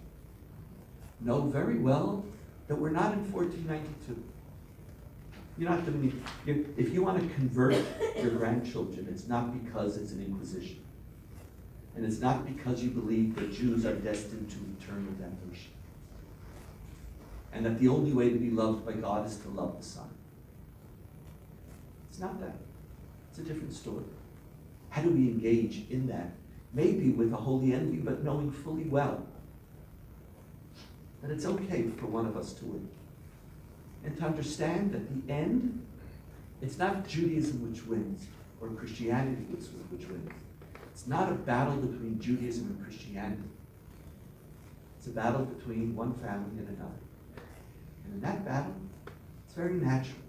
Know very well that we're not in 1492. You're not doing it. If you want to convert your grandchildren, it's not because it's an inquisition. And it's not because you believe that Jews are destined to eternal damnation. And that the only way to be loved by God is to love the Son. It's not that. It's a different story. How do we engage in that? Maybe with a holy envy, but knowing fully well that it's okay for one of us to win. And to understand that the end, it's not Judaism which wins, or Christianity which wins. It's not a battle between Judaism and Christianity. It's a battle between one family and another. And in that battle, it's very natural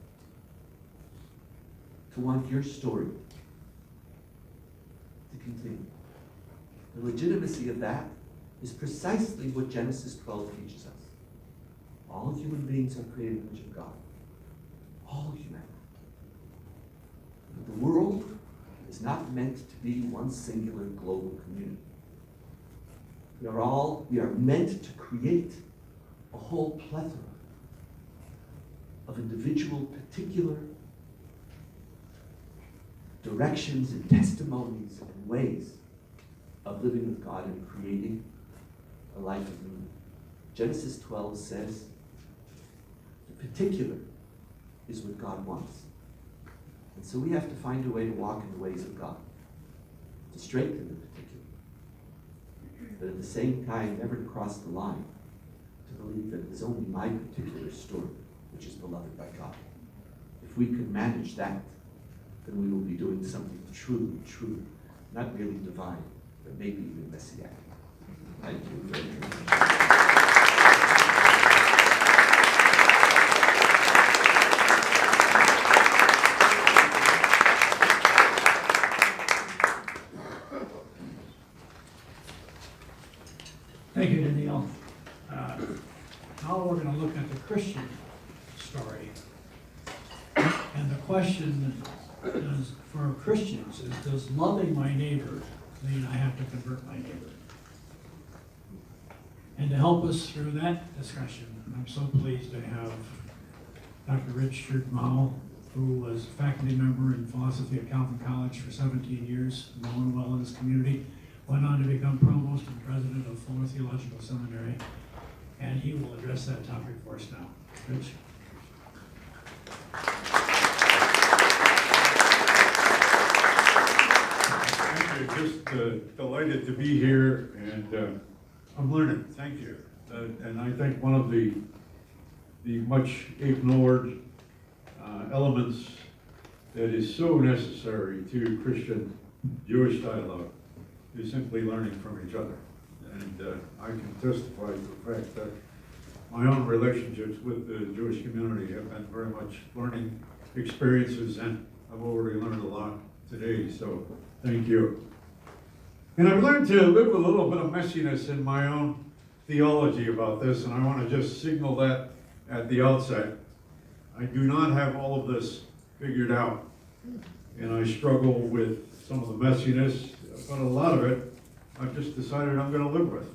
to want your story to continue. The legitimacy of that is precisely what Genesis 12 teaches us. All human beings are created in the image of God. All humanity. The world is not meant to be one singular global community. We are meant to create a whole plethora of individual particular directions and testimonies and ways of living with God and creating a life of meaning. Genesis 12 says the particular is what God wants. And so we have to find a way to walk in the ways of God, to strengthen the particular, but at the same time never to cross the line, to believe that it is only my particular story which is beloved by God. If we can manage that, then we will be doing something truly, truly, not merely divine, but maybe even messianic. Thank you very much. Thank you, Donniel. Now we're going to look at the Christian story. And the question is, for Christians, is does loving my neighbor mean I have to convert my neighbor? And to help us through that discussion, I'm so pleased to have Dr. Richard Mouw, who was a faculty member in philosophy at Calvin College for 17 years, known well in his community, went on to become provost and president of Fuller Theological Seminary, and he will address that topic for us now. Rich? Thank you. Just delighted to be here, and I'm learning. Thank you. And I think one of the much ignored elements that is so necessary to Christian Jewish dialogue is simply learning from each other. And I can testify to the fact that my own relationships with the Jewish community have been very much learning experiences, and I've already learned a lot today, so thank you. And I've learned to live with a little bit of messiness in my own theology about this, and I want to just signal that at the outset. I do not have all of this figured out, and I struggle with some of the messiness, but a lot of it I've just decided I'm going to live with.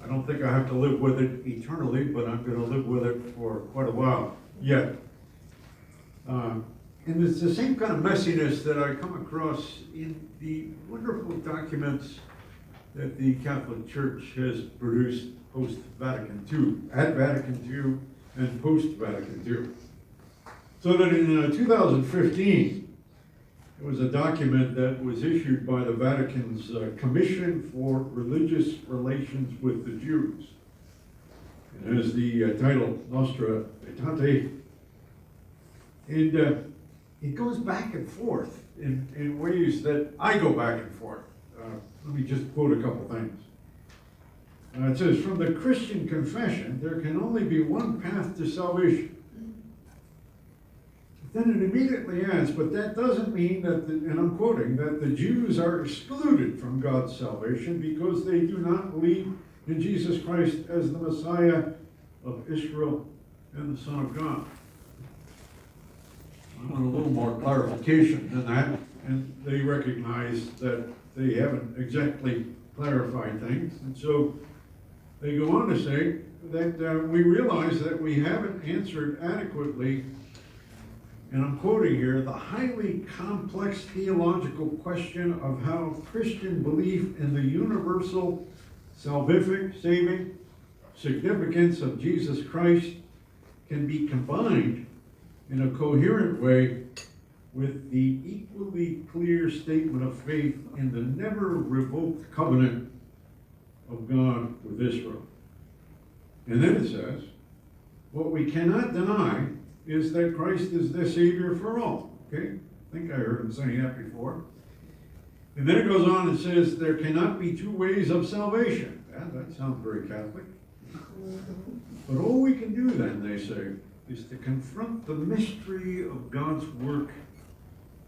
I don't think I have to live with it eternally, but I'm going to live with it for quite a while yet. And it's the same kind of messiness that I come across in the wonderful documents that the Catholic Church has produced post-Vatican II, at Vatican II and post-Vatican II. So that in 2015, it was a document that was issued by the Vatican's Commission for Religious Relations with the Jews. It has the title Nostra Aetate, and it goes back and forth in ways that I go back and forth. Let me just quote a couple things. It says, from the Christian confession, there can only be one path to salvation. Then it immediately adds, but that doesn't mean that, and I'm quoting, that the Jews are excluded from God's salvation because they do not believe in Jesus Christ as the Messiah of Israel and the Son of God. I want a little more clarification than that, and they recognize that they haven't exactly clarified things, and so they go on to say that we realize that we haven't answered adequately, and I'm quoting here, the highly complex theological question of how Christian belief in the universal salvific, saving significance of Jesus Christ can be combined in a coherent way with the equally clear statement of faith in the never revoked covenant of God with Israel. And then it says, what we cannot deny is that Christ is the Savior for all. Okay? I think I heard him saying that before. And then it goes on and says, there cannot be two ways of salvation. Yeah, that sounds very Catholic. But all we can do then, they say, is to confront the mystery of God's work,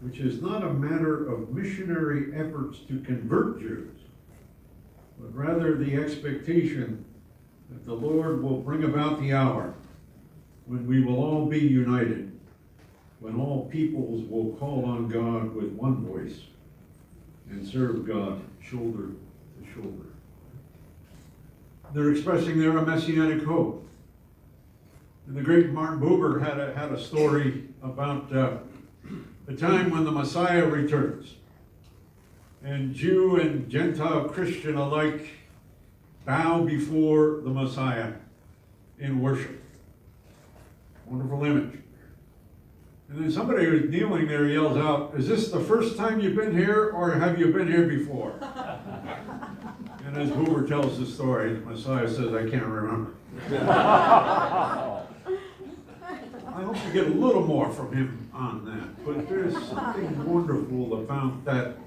which is not a matter of missionary efforts to convert Jews, but rather the expectation that the Lord will bring about the hour when we will all be united, when all peoples will call on God with one voice and serve God shoulder to shoulder. They're expressing their messianic hope. The great Martin Buber had a story about the time when the Messiah returns. And Jew and Gentile Christian alike bow before the Messiah in worship. Wonderful image. And then somebody who's kneeling there yells out, "Is this the first time you've been here, or have you been here before?" And as Buber tells the story, the Messiah says, "I can't remember." I hope to get a little more from him on that. But there's something wonderful about that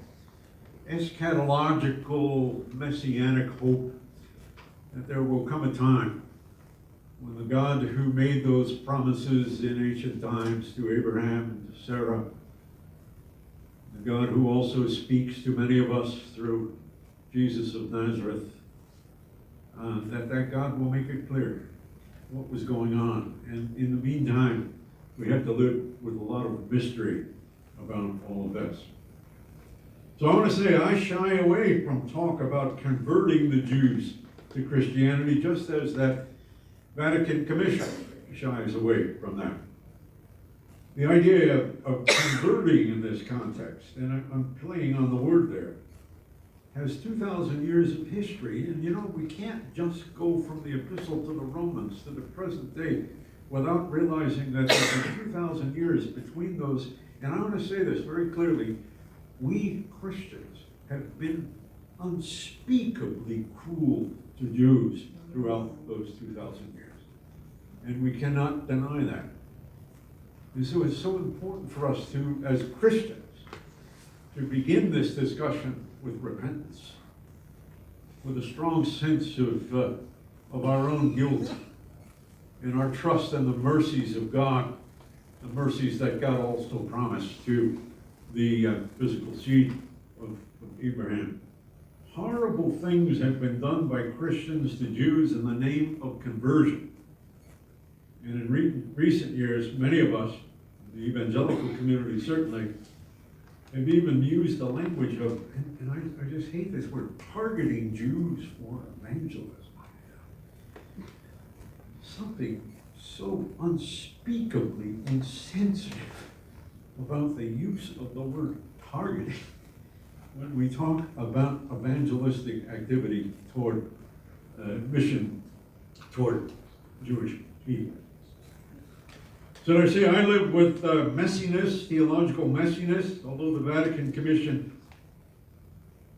eschatological, messianic hope that there will come a time when the God who made those promises in ancient times to Abraham and to Sarah, the God who also speaks to many of us through Jesus of Nazareth, that God will make it clear what was going on. And in the meantime, we have to live with a lot of mystery about all of this. So I want to say I shy away from talk about converting the Jews to Christianity, just as that Vatican Commission shies away from that. The idea of converting in this context, and I'm playing on the word there, has 2,000 years of history. And you know, we can't just go from the epistle to the Romans to the present day without realizing that there's 2,000 years between those. And I want to say this very clearly. We Christians have been unspeakably cruel to Jews throughout those 2,000 years. And we cannot deny that. And so it's so important for us to, as Christians, to begin this discussion with repentance, with a strong sense of our own guilt and our trust in the mercies of God, the mercies that God also promised to the physical seed of Abraham. Horrible things have been done by Christians to Jews in the name of conversion. And in recent years, many of us, the evangelical community certainly, have even used the language of, and I just hate this word, targeting Jews for evangelism. Something so unspeakably insensitive about the use of the word targeting when we talk about evangelistic activity toward mission toward Jewish people. So I say I live with messiness, theological messiness, although the Vatican Commission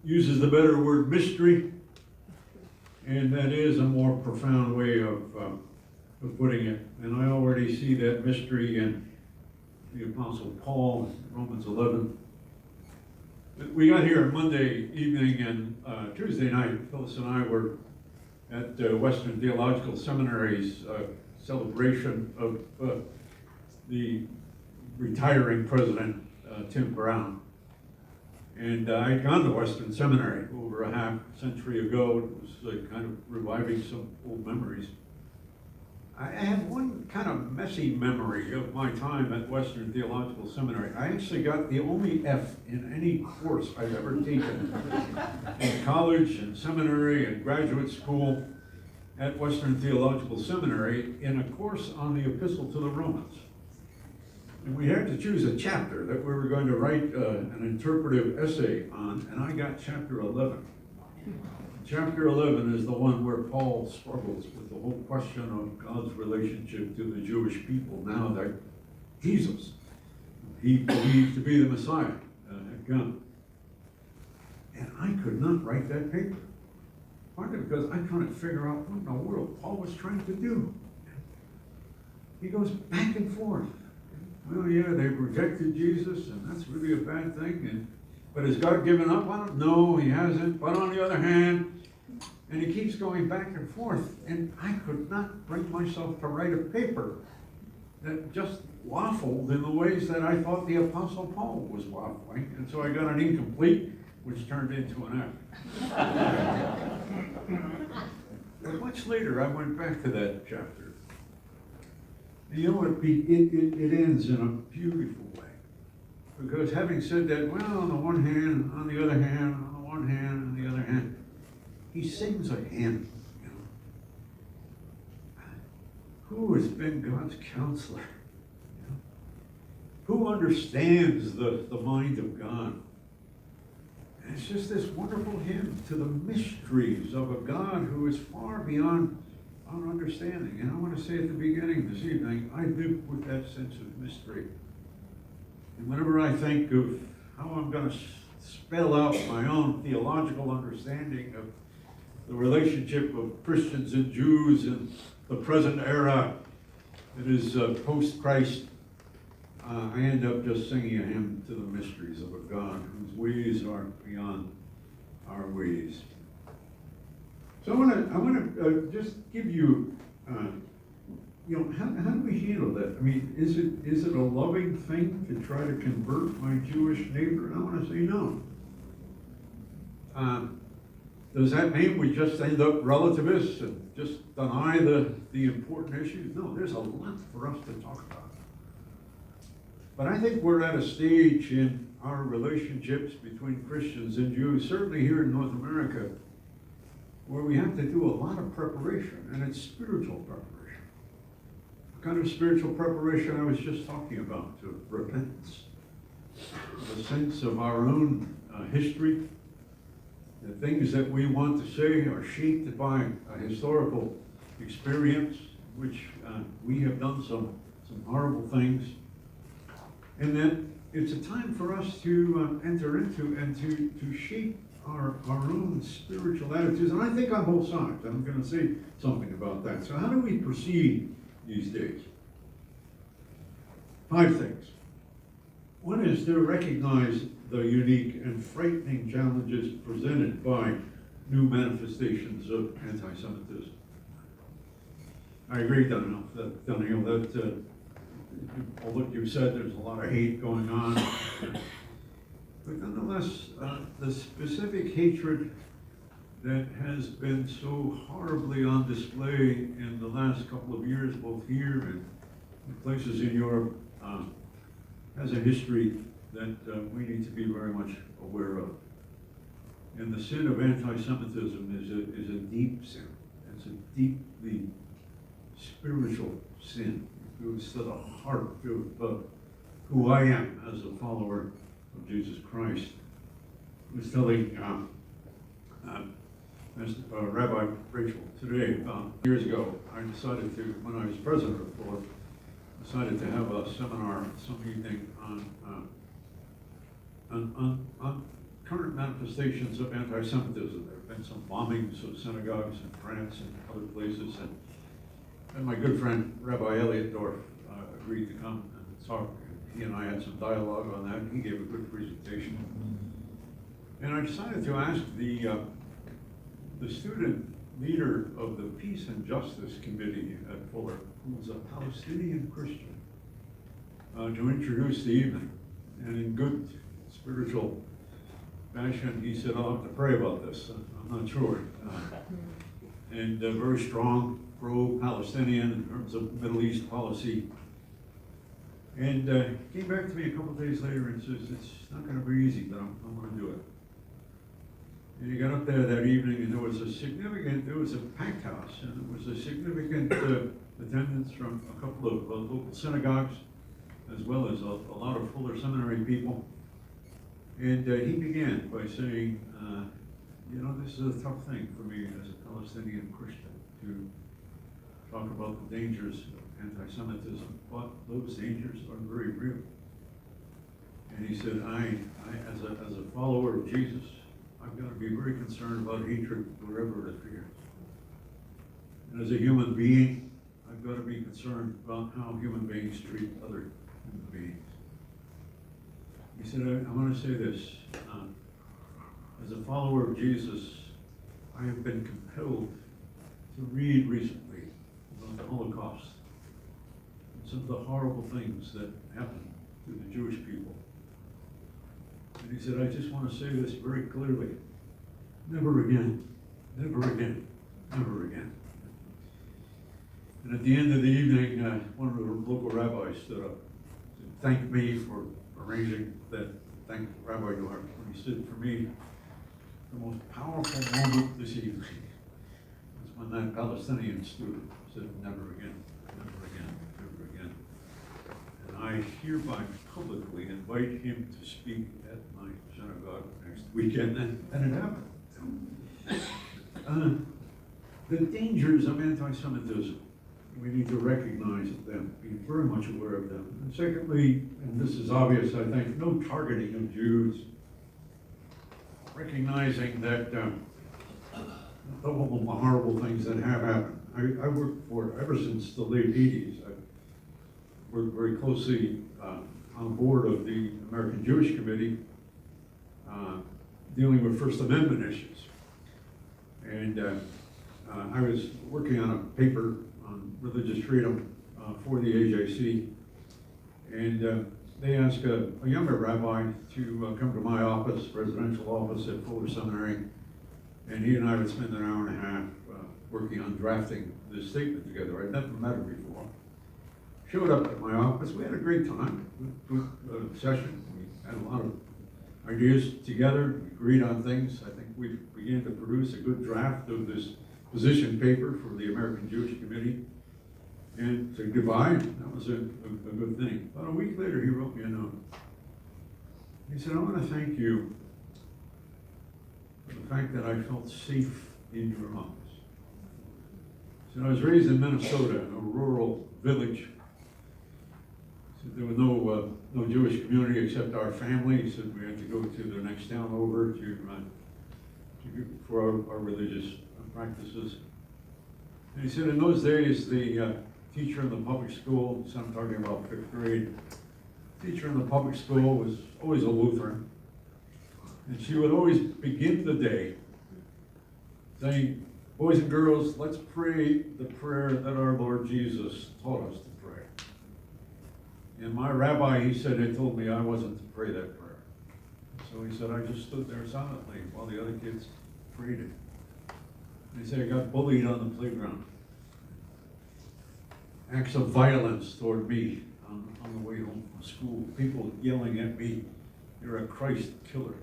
uses the better word mystery, and that is a more profound way of putting it. And I already see that mystery in the Apostle Paul in Romans 11. We got here Monday evening and Tuesday night, Phyllis and I were at Western Theological Seminary's celebration of the retiring president, Tim Brown. And I'd gone to Western Seminary over a half century ago. It was kind of reviving some old memories. I have one kind of messy memory of my time at Western Theological Seminary. I actually got the only F in any course I've ever taken in college and seminary and graduate school at Western Theological Seminary in a course on the Epistle to the Romans. And we had to choose a chapter that we were going to write an interpretive essay on, and I got chapter 11. Chapter 11 is the one where Paul struggles with the whole question of God's relationship to the Jewish people now that Jesus, he believed to be the Messiah, had come. And I could not write that paper. Partly because I'm trying to figure out what in the world Paul was trying to do. He goes back and forth. Well, yeah, they've rejected Jesus, and that's really a bad thing. But has God given up on them? No, he hasn't. But on the other hand, and he keeps going back and forth. And I could not bring myself to write a paper that just waffled in the ways that I thought the Apostle Paul was waffling. And so I got an incomplete, which turned into an F. But much later, I went back to that chapter. And you know, it ends in a beautiful way. Because having said that, well, on the one hand, on the other hand, on the one hand, on the other hand, he sings a hymn. You know. who has been God's counselor? You know? Who understands the mind of God? And it's just this wonderful hymn to the mysteries of a God who is far beyond our understanding. And I want to say at the beginning this evening, I live with that sense of mystery. And whenever I think of how I'm going to spell out my own theological understanding of the relationship of Christians and Jews in the present era that is post-Christ, I end up just singing a hymn to the mysteries of a God whose ways are beyond our ways. So I want to just give you, you know, how do we handle that? I mean, is it a loving thing to try to convert my Jewish neighbor? And I want to say no. Does that mean we just end up relativists and just deny the important issues? No, there's a lot for us to talk about. But I think we're at a stage in our relationships between Christians and Jews, certainly here in North America, where we have to do a lot of preparation, and it's spiritual preparation. The kind of spiritual preparation I was just talking about, to repentance, the sense of our own history. The things that we want to say are shaped by a historical experience, which we have done some horrible things. And that it's a time for us to enter into and to shape our own spiritual attitudes. And I think on both sides, I'm going to say something about that. So how do we proceed these days? 5 things. One is to recognize the unique and frightening challenges presented by new manifestations of anti-Semitism. I agree, Donniel, that although you said there's a lot of hate going on, but nonetheless, the specific hatred that has been so horribly on display in the last couple of years, both here and in places in Europe, has a history that we need to be very much aware of. And the sin of anti-Semitism is a deep sin. It's a deeply spiritual sin. It goes to the heart of who I am as a follower of Jesus Christ. I was telling Rabbi Rachel today, years ago, I decided to, when I was president of Fuller, decided to have a seminar some evening on current manifestations of anti-Semitism. There have been some bombings of synagogues in France and other places, and my good friend Rabbi Elliot Dorff agreed to come and talk. He and I had some dialogue on that, and he gave a good presentation. And I decided to ask the student leader of the Peace and Justice Committee at Fuller, who was a Palestinian Christian, to introduce the evening. And in good spiritual fashion, he said, I'll have to pray about this. I'm not sure. And very strong, pro-Palestinian in terms of Middle East policy. And came back to me a couple of days later and says, it's not going to be easy, but I'm going to do it. And he got up there that evening, and there was a packed house, and there was a significant attendance from a couple of local synagogues, as well as a lot of Fuller Seminary people. And he began by saying, you know, this is a tough thing for me as a Palestinian Christian to talk about the dangers of anti-Semitism, but those dangers are very real. And he said, I as a follower of Jesus, I've got to be very concerned about hatred wherever it appears. And as a human being, I've got to be concerned about how human beings treat other human beings. He said, I want to say this. As a follower of Jesus, I have been compelled to read recently about the Holocaust and some of the horrible things that happened to the Jewish people. And he said, I just want to say this very clearly. Never again, never again, never again. And at the end of the evening, one of the local rabbis stood up and thanked me for arranging that. Thanked Rabbi Donniel Hartman. He said, for me, the most powerful moment this evening was when that Palestinian student said, never again. never again, never again. And I hereby publicly invite him to speak at my synagogue next weekend, and it happened. The dangers of anti-Semitism, we need to recognize them, be very much aware of them. And secondly, and this is obvious, I think, no targeting of Jews. Recognizing that all the horrible things that have happened. I worked for, ever since the late 80s, I worked very closely on the board of the American Jewish Committee, dealing with First Amendment issues. And I was working on a paper on religious freedom for the AJC. And they asked a younger rabbi to come to my office, residential office at Fuller Seminary, and he and I would spend an hour and a half working on drafting this statement together. I'd never met her before. Showed up at my office. We had a great time, good session. We had a lot of ideas together, we agreed on things. I think we began to produce a good draft of this position paper for the American Jewish Committee. And to divide, that was a good thing. About a week later, he wrote me a note. He said, I want to thank you for the fact that I felt safe in your office. He said, I was raised in Minnesota, in a rural village. He said, there was no Jewish community except our family. He said, we had to go to the next town over for our religious practices. And he said, in those days, the teacher in the public school, so I'm talking about 5th grade, teacher in the public school was always a Lutheran. And she would always begin the day saying, boys and girls, let's pray the prayer that our Lord Jesus taught us to pray. And my rabbi, he said, had told me I wasn't to pray that prayer. So he said, I just stood there silently while the other kids prayed it. And he said, I got bullied on the playground. Acts of violence toward me on the way home from school. People yelling at me, you're a Christ killer.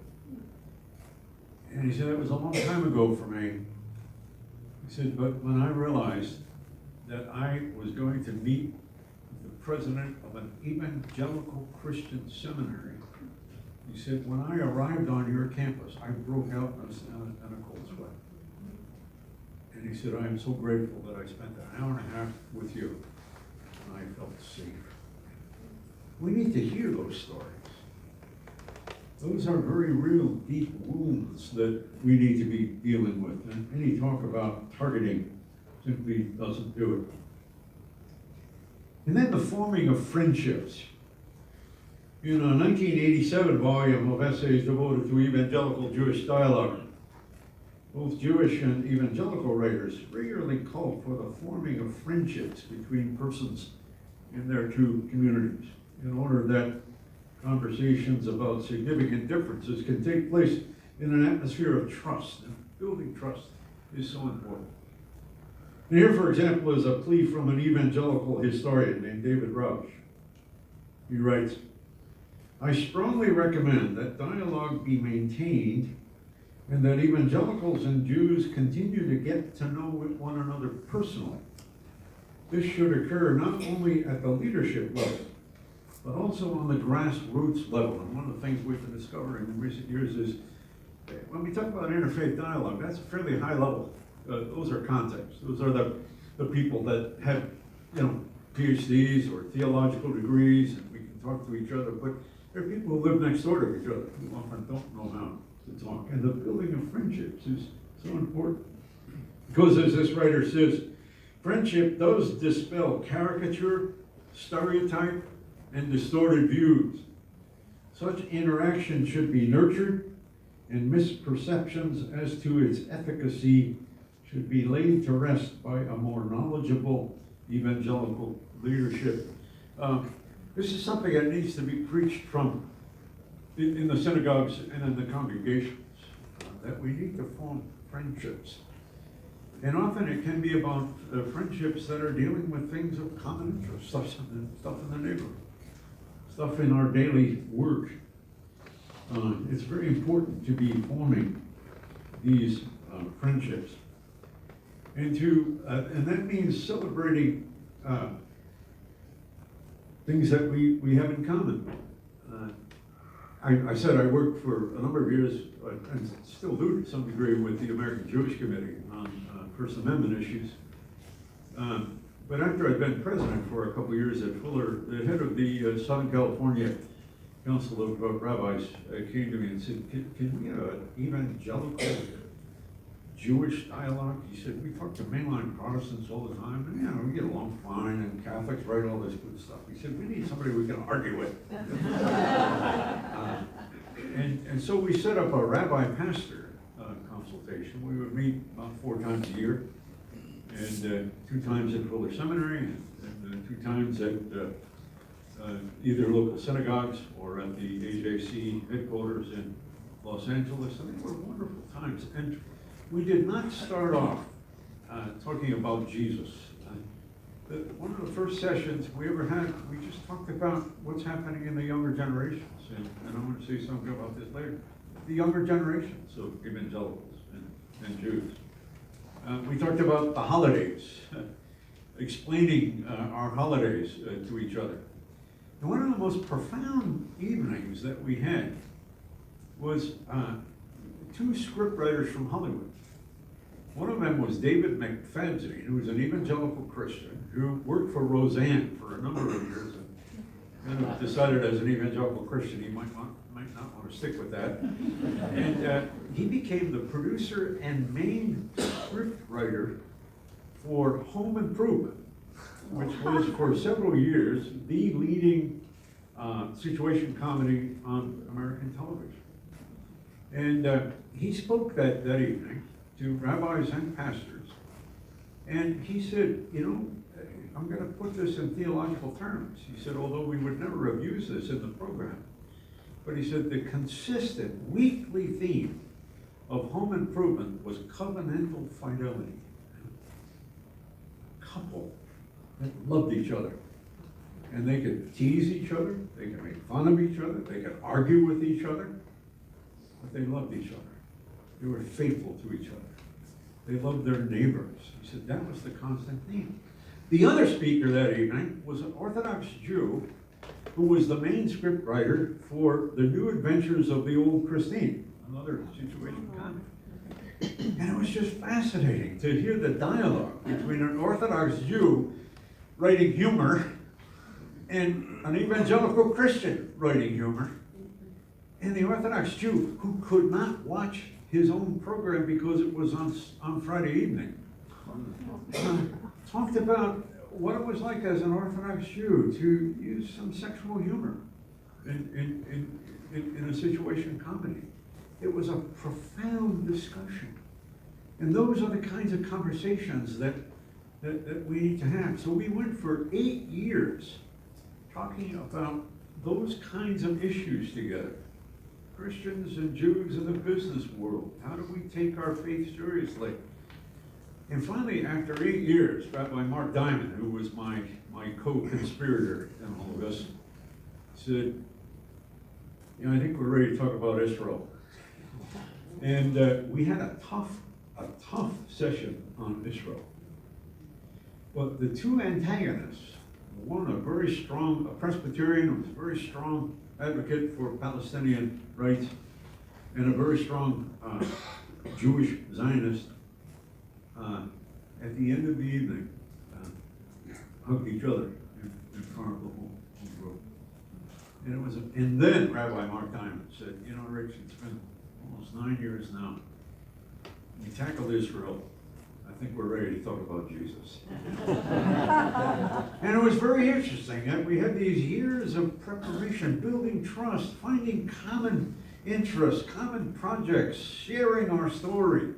And he said, that was a long time ago for me. He said, but when I realized that I was going to meet the president of an evangelical Christian seminary, he said, when I arrived on your campus, I broke out in a cold sweat. And he said, I am so grateful that I spent an hour and a half with you. I felt safe. We need to hear those stories. Those are very real, deep wounds that we need to be dealing with. And any talk about targeting simply doesn't do it. And then the forming of friendships. In a 1987 volume of essays devoted to evangelical Jewish dialogue, both Jewish and evangelical writers regularly call for the forming of friendships between persons in their two communities in order that conversations about significant differences can take place in an atmosphere of trust. And building trust is so important. And here, for example, is a plea from an evangelical historian named David Rausch. He writes, I strongly recommend that dialogue be maintained and that evangelicals and Jews continue to get to know one another personally. This should occur not only at the leadership level, but also on the grassroots level. And one of the things we've been discovering in recent years is when we talk about interfaith dialogue, that's a fairly high level. Those are contexts. Those are the people that have, PhDs or theological degrees, and we can talk to each other. But there are people who live next door to each other who often don't know how to talk. And the building of friendships is so important. Because as this writer says, friendship does dispel caricature, stereotype, and distorted views. Such interaction should be nurtured, and misperceptions as to its efficacy should be laid to rest by a more knowledgeable evangelical leadership. This is something that needs to be preached from in the synagogues and in the congregations, that we need to form friendships. And often it can be about friendships that are dealing with things of common interest, stuff in the neighborhood, stuff in our daily work. It's very important to be forming these friendships. And that means celebrating things that we have in common. I said I worked for a number of years, and still do to some degree, with the American Jewish Committee on First Amendment issues. But after I'd been president for a couple of years at Fuller, the head of the Southern California Council of Rabbis came to me and said, can we have an evangelical Jewish dialogue? He said, we talk to mainline Protestants all the time, and we get along fine, and Catholics write all this good stuff. He said, we need somebody we can argue with. And so we set up a rabbi-pastor consultation. We would meet about 4 times a year, and 2 times at Fuller Seminary, and 2 times at either local synagogues or at the AJC headquarters in Los Angeles. And they were wonderful times. And we did not start off talking about Jesus. One of the first sessions we ever had, we just talked about what's happening in the younger generations. And I'm going to say something about this later. The younger generations of evangelicals and Jews. We talked about the holidays, explaining our holidays to each other. And one of the most profound evenings that we had was 2 scriptwriters from Hollywood. One of them was David Mcfadden, who was an evangelical Christian who worked for Roseanne for a number of years, and decided as an evangelical Christian he might not want to stick with that. And he became the producer and main scriptwriter for Home Improvement, which was for several years the leading situation comedy on American television. And he spoke that evening to rabbis and pastors, and he said, I'm going to put this in theological terms. He said, although we would never have used this in the program, but he said the consistent weekly theme of Home Improvement was covenantal fidelity. A couple that loved each other. And they could tease each other, they could make fun of each other, they could argue with each other, but they loved each other. They were faithful to each other. They loved their neighbors. He said that was the constant theme. The other speaker that evening was an Orthodox Jew who was the main scriptwriter for The New Adventures of the Old Christine, another situation comedy. And it was just fascinating to hear the dialogue between an Orthodox Jew writing humor and an evangelical Christian writing humor, and the Orthodox Jew who could not watch his own program because it was on Friday evening. Talked about what it was like as an Orthodox Jew to use some sexual humor in a situation comedy. It was a profound discussion. And those are the kinds of conversations that we need to have. So we went for 8 years talking about those kinds of issues together. Christians and Jews in the business world. How do we take our faith seriously? And finally, after 8 years, Rabbi Mark Diamond, who was my co-conspirator in all of this, said, I think we're ready to talk about Israel. And we had a tough session on Israel. But the 2 antagonists, one a very strong, a Presbyterian who was a very strong advocate for Palestinian rights, and a very strong Jewish Zionist, at the end of the evening, hugged each other in front of the whole group. And then Rabbi Mark Diamond said, Rich, it's been almost 9 years now. We tackled Israel. I think we're ready to talk about Jesus. And it was very interesting that we had these years of preparation, building trust, finding common interests, common projects, sharing our stories.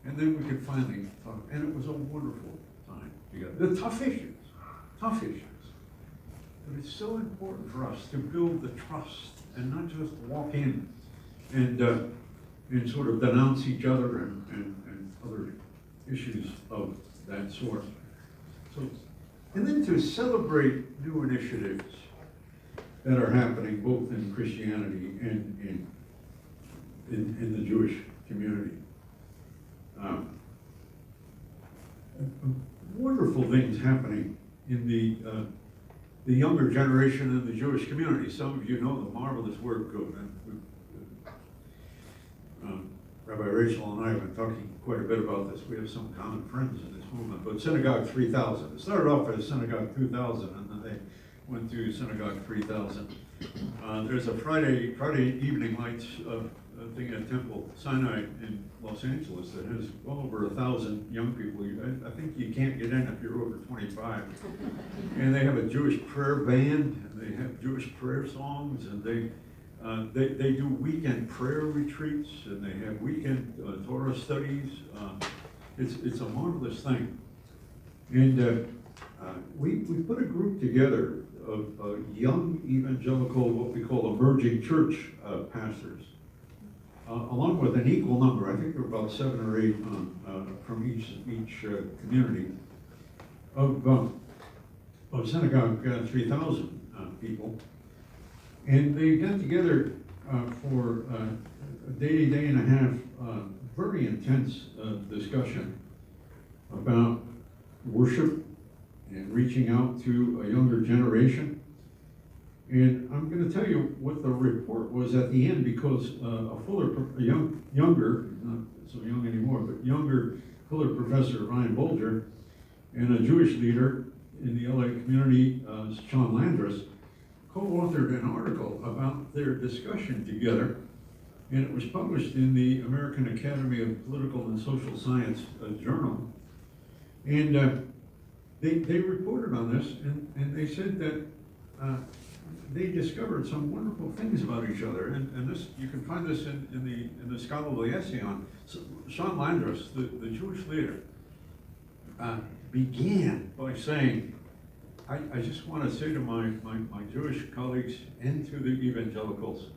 And then we could finally talk, and it was a wonderful time together. The tough issues. But it's so important for us to build the trust and not just walk in and sort of denounce each other and other issues of that sort. So, and then to celebrate new initiatives that are happening both in Christianity and in the Jewish community. A wonderful wonderful things happening in the younger generation in the Jewish community. Some of you know the marvelous work of Rabbi Rachel and I have been talking quite a bit about this. We have some common friends in this movement. But Synagogue 3000. It started off as Synagogue 2000, and then they went to Synagogue 3000. There's a Friday evening lights thing at Temple Sinai in Los Angeles that has well over 1,000 young people. I think you can't get in if you're over 25. And they have a Jewish prayer band, and they have Jewish prayer songs, and they do weekend prayer retreats, and they have weekend Torah studies. It's a marvelous thing. And we put a group together of young evangelical, what we call emerging church pastors, along with an equal number, I think there were about 7 or 8 from each community of Synagogue 3000 people. And they got together for a day and a half, very intense discussion about worship and reaching out to a younger generation. And I'm going to tell you what the report was at the end, because younger, not so young anymore, but younger Fuller professor Ryan Bolger and a Jewish leader in the LA community, Sean Landris, co-authored an article about their discussion together, and it was published in the American Academy of Political and Social Science journal. And they reported on this, and they said that they discovered some wonderful things about each other, and this, you can find this in the scholarly essay on Sean Landris, the Jewish leader, began by saying, I just want to say to my Jewish colleagues and to the evangelicals,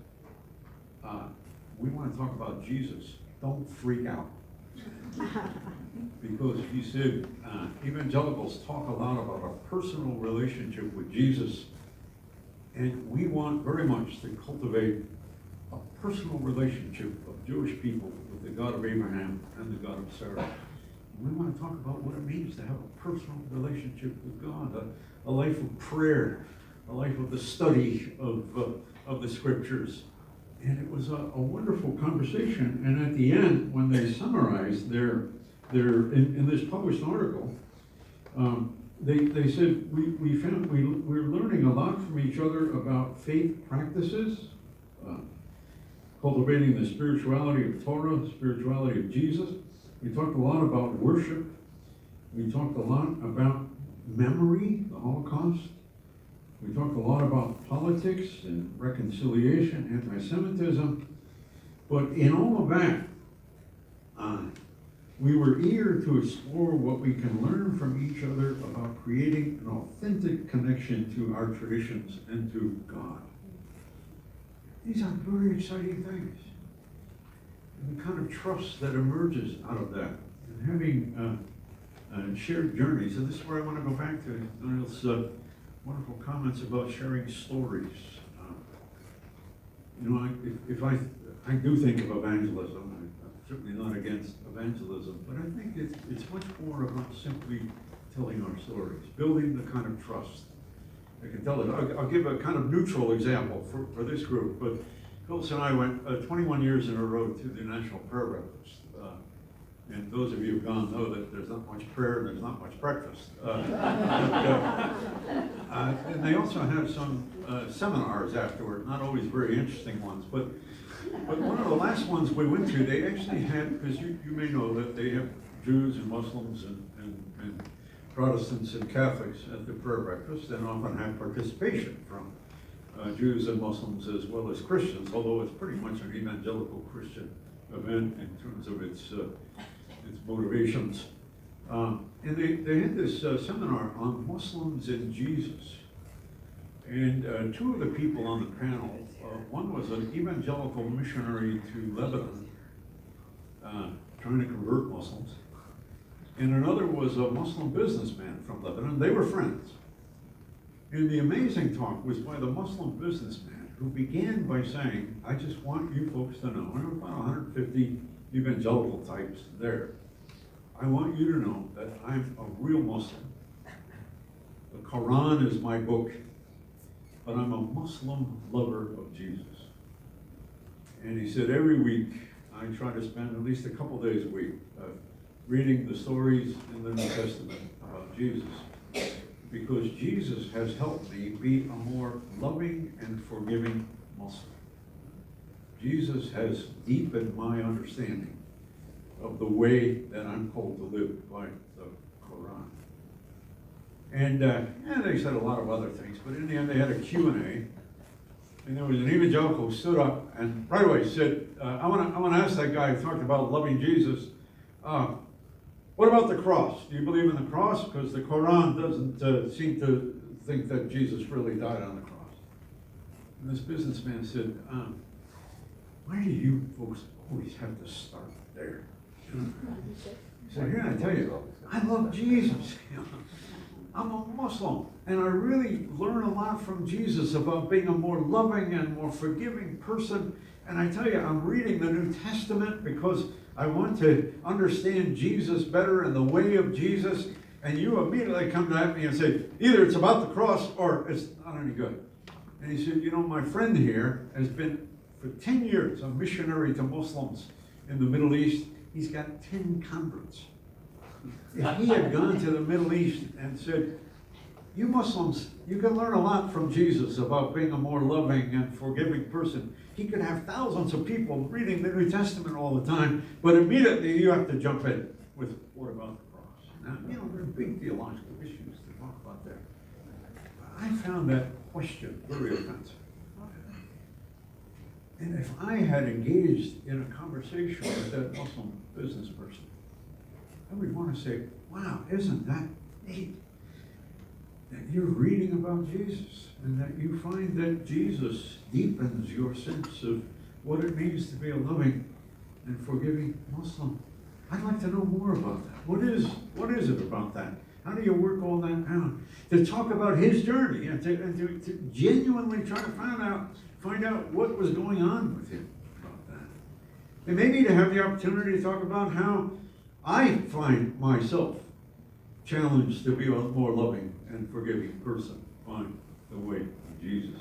we want to talk about Jesus. Don't freak out. Because he said, evangelicals talk a lot about a personal relationship with Jesus, and we want very much to cultivate a personal relationship of Jewish people with the God of Abraham and the God of Sarah. We want to talk about what it means to have a personal relationship with God, a life of prayer, a life of the study of the scriptures. And it was a wonderful conversation. And at the end, when they summarized in this published article, they said, we're learning a lot from each other about faith practices, cultivating the spirituality of Torah, the spirituality of Jesus. We talked a lot about worship. We talked a lot about memory, the Holocaust. We talked a lot about politics and reconciliation, anti-Semitism. But in all of that, we were eager to explore what we can learn from each other about creating an authentic connection to our traditions and to God. These are very exciting things. And the kind of trust that emerges out of that, and having shared journeys. And this is where I want to go back to Donniel's wonderful comments about sharing stories. If I do think of evangelism, I'm certainly not against evangelism, but I think it's much more about simply telling our stories, building the kind of trust. I can tell it. I'll give a kind of neutral example for this group, but Phyllis and I went 21 years in a row to the National Prayer Breakfast. And those of you who've gone know that there's not much prayer and there's not much breakfast. And they also have some seminars afterward, not always very interesting ones. But one of the last ones we went to, they actually had, because you may know that they have Jews and Muslims and Protestants and Catholics at the prayer breakfast, and often have participation from Jews and Muslims as well as Christians, although it's pretty much an evangelical Christian event in terms of its motivations. And they had this seminar on Muslims and Jesus. And two of the people on the panel, one was an evangelical missionary to Lebanon, trying to convert Muslims, and another was a Muslim businessman from Lebanon. They were friends. And the amazing talk was by the Muslim businessman, who began by saying, I just want you folks to know, and there were about 150 evangelical types there, I want you to know that I'm a real Muslim. the Quran is my book, but I'm a Muslim lover of Jesus. And he said, every week I try to spend at least a couple days a week reading the stories in the New Testament about Jesus, because Jesus has helped me be a more loving and forgiving Muslim. Jesus has deepened my understanding of the way that I'm called to live by the Quran. And they said a lot of other things, but in the end they had a Q&A, and there was an evangelical who stood up and right away said, I want to ask that guy who talked about loving Jesus, what about the cross? Do you believe in the cross? Because the Quran doesn't seem to think that Jesus really died on the cross. And this businessman said, why do you folks always have to start there? He said, here, I tell you, I love Jesus. I'm a Muslim, and I really learn a lot from Jesus about being a more loving and more forgiving person. And I tell you, I'm reading the New Testament because I want to understand Jesus better and the way of Jesus. And you immediately come at me and say, either it's about the cross or it's not any good. And he said, you know, my friend here has been for 10 years a missionary to Muslims in the Middle East. He's got 10 converts. If he had gone to the Middle East and said, you Muslims, you can learn a lot from Jesus about being a more loving and forgiving person, he could have thousands of people reading the New Testament all the time, but immediately you have to jump in with, what about the cross? Now, you know, there are big theological issues to talk about there. I found that question very offensive. And if I had engaged in a conversation with that Muslim business person, I would want to say, wow, isn't that neat? That you're reading about Jesus and that you find that Jesus deepens your sense of what it means to be a loving and forgiving Muslim. I'd like to know more about that. What is it about that? How do you work all that down? To talk about his journey and to genuinely try to find out what was going on with him about that. And maybe to have the opportunity to talk about how I find myself challenged to be a more loving and forgiving person by the way of Jesus.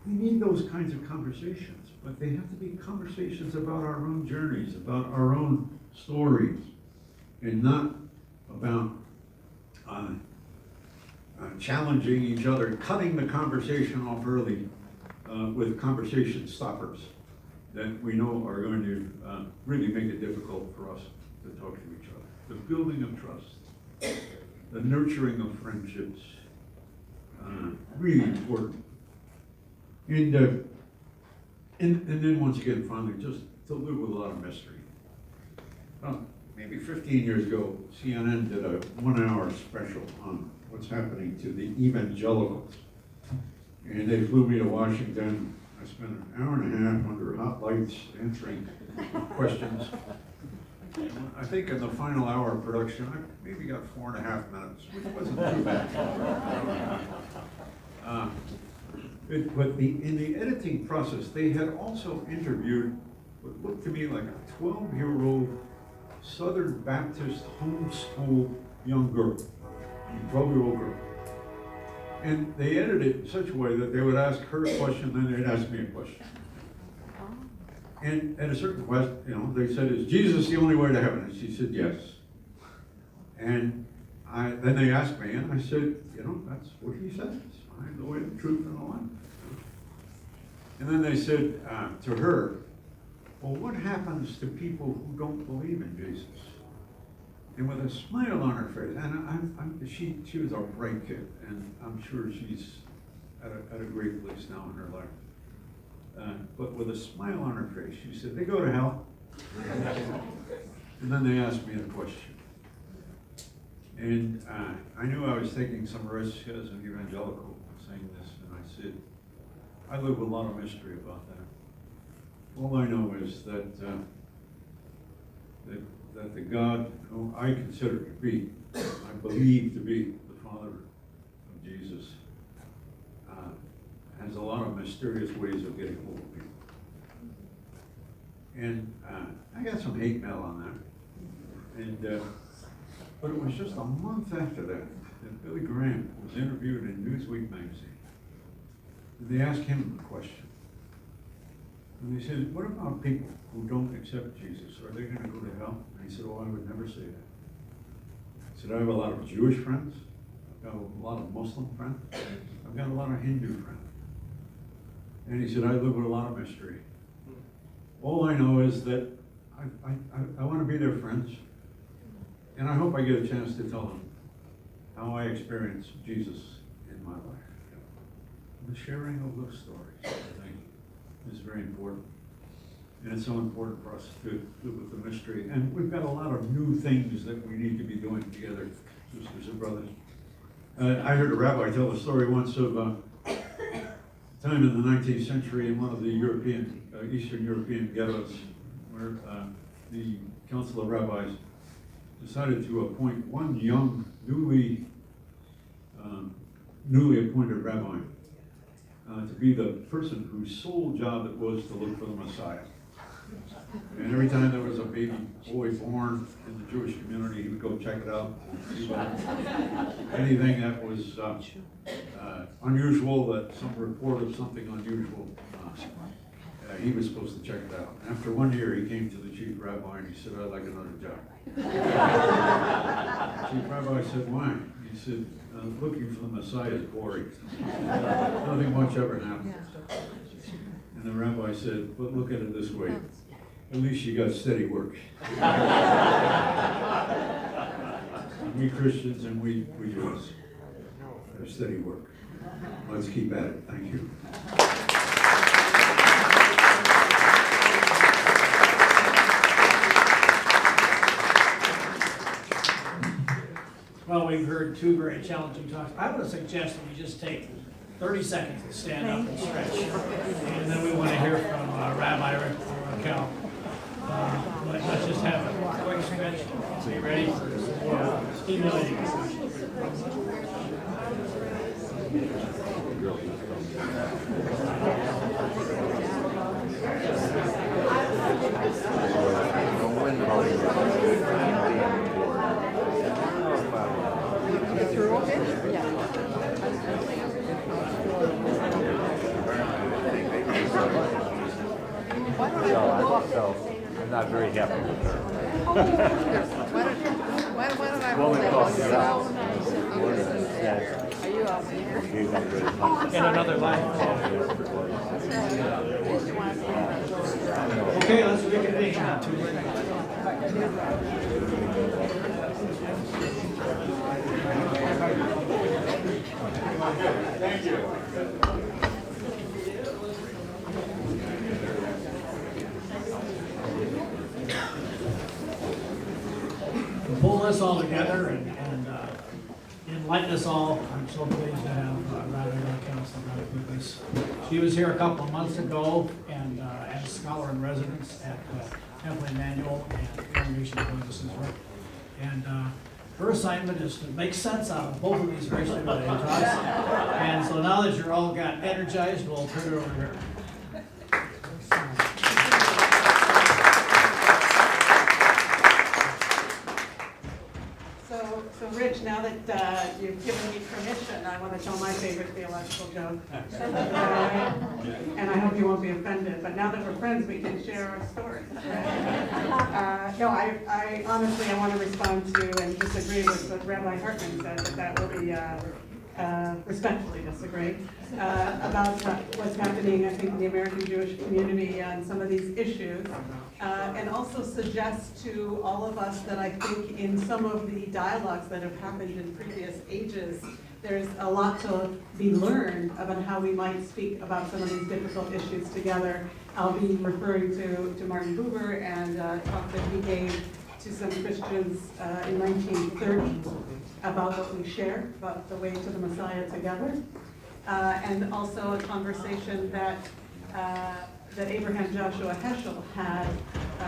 We need those kinds of conversations, but they have to be conversations about our own journeys, about our own stories, and not about challenging each other, cutting the conversation off early with conversation stoppers that we know are going to really make it difficult for us to talk to each other. The building of trust, the nurturing of friendships, really important. And then once again, finally, just to live with a lot of mystery. Maybe 15 years ago, CNN did a 1-hour special on what's happening to the evangelicals. And they flew me to Washington. I spent an hour and a half under hot lights answering questions. I think in the final hour of production, I maybe got 4.5 minutes, which wasn't too bad. But in the editing process, they had also interviewed what looked to me like a 12-year-old Southern Baptist homeschool young girl, 12-year-old girl. And they edited it in such a way that they would ask her a question, then they'd ask me a question. And at a certain point, they said, is Jesus the only way to heaven? And she said, yes. And then they asked me, and I said, that's what he says. I am the way, the truth, and the life. And then they said to her, well, what happens to people who don't believe in Jesus? And with a smile on her face, and she was a bright kid, and I'm sure she's at a great place now in her life. But with a smile on her face, she said, they go to hell. And then they asked me a question. And I knew I was taking some risk as an evangelical saying this, and I said, I live with a lot of mystery about that. All I know is that the God who I consider to be, I believe to be the Father of Jesus, has a lot of mysterious ways of getting hold of people. And I got some hate mail on that. And but it was just a month after that that Billy Graham was interviewed in Newsweek magazine. And they asked him a question. And they said, what about people who don't accept Jesus? Are they going to go to hell? And he said, oh, I would never say that. He said, I have a lot of Jewish friends. I've got a lot of Muslim friends. I've got a lot of Hindu friends. And he said, I live with a lot of mystery. All I know is that I want to be their friends. And I hope I get a chance to tell them how I experienced Jesus in my life. The sharing of those stories, I think, is very important. And it's so important for us to live with the mystery. And we've got a lot of new things that we need to be doing together, sisters and brothers. I heard a rabbi tell a story once of a time in the 19th century in one of the Eastern European ghettos, where the Council of Rabbis decided to appoint one young, newly appointed rabbi to be the person whose sole job it was to look for the Messiah. And every time there was a baby boy born in the Jewish community, he would go check it out. Anything that was unusual, that some report of something unusual, he was supposed to check it out. After 1 year, he came to the chief rabbi and he said, I'd like another job. The chief rabbi said, why? He said, looking for the Messiah is boring. Nothing much ever happens. And the rabbi said, but look at it this way. At least you got steady work. We Christians and we Jews have steady work. Let's keep at it. Thank you. Well, we've heard two very challenging talks. I would suggest that we just take 30 seconds to stand up and stretch. And then we want to hear from Rabbi Rachel. Let's just have a quick stretch. So you ready for stimulating discussion? So I'm not very happy with her. Why don't I Well, roll we that crossed it out. one? Are you out there? In another line. Okay, let's reconvene now. Thank you. Pull this all together and enlighten us all. I'm so pleased to have Rabbi Rachel Sabath with us. She was here a couple of months ago and as scholar in residence at Temple Emmanuel and Irrigation Services. And her assignment is to make sense out of both of these very stimulating talks. And so now that you're all got energized, we'll turn it over here. So Rich, now that you've given me permission, I want to tell my favorite theological joke. And I hope you won't be offended, but now that we're friends, we can share our stories. No, I honestly, I want to respond to and disagree with what Rabbi Hartman said, that will be respectfully disagree about what's happening, I think, in the American Jewish community on some of these issues. And also suggest to all of us that I think in some of the dialogues that have happened in previous ages, there's a lot to be learned about how we might speak about some of these difficult issues together. I'll be referring to Martin Buber and talk that he gave to some Christians in 1930 about what we share, about the way to the Messiah together. And also a conversation that Abraham Joshua Heschel had.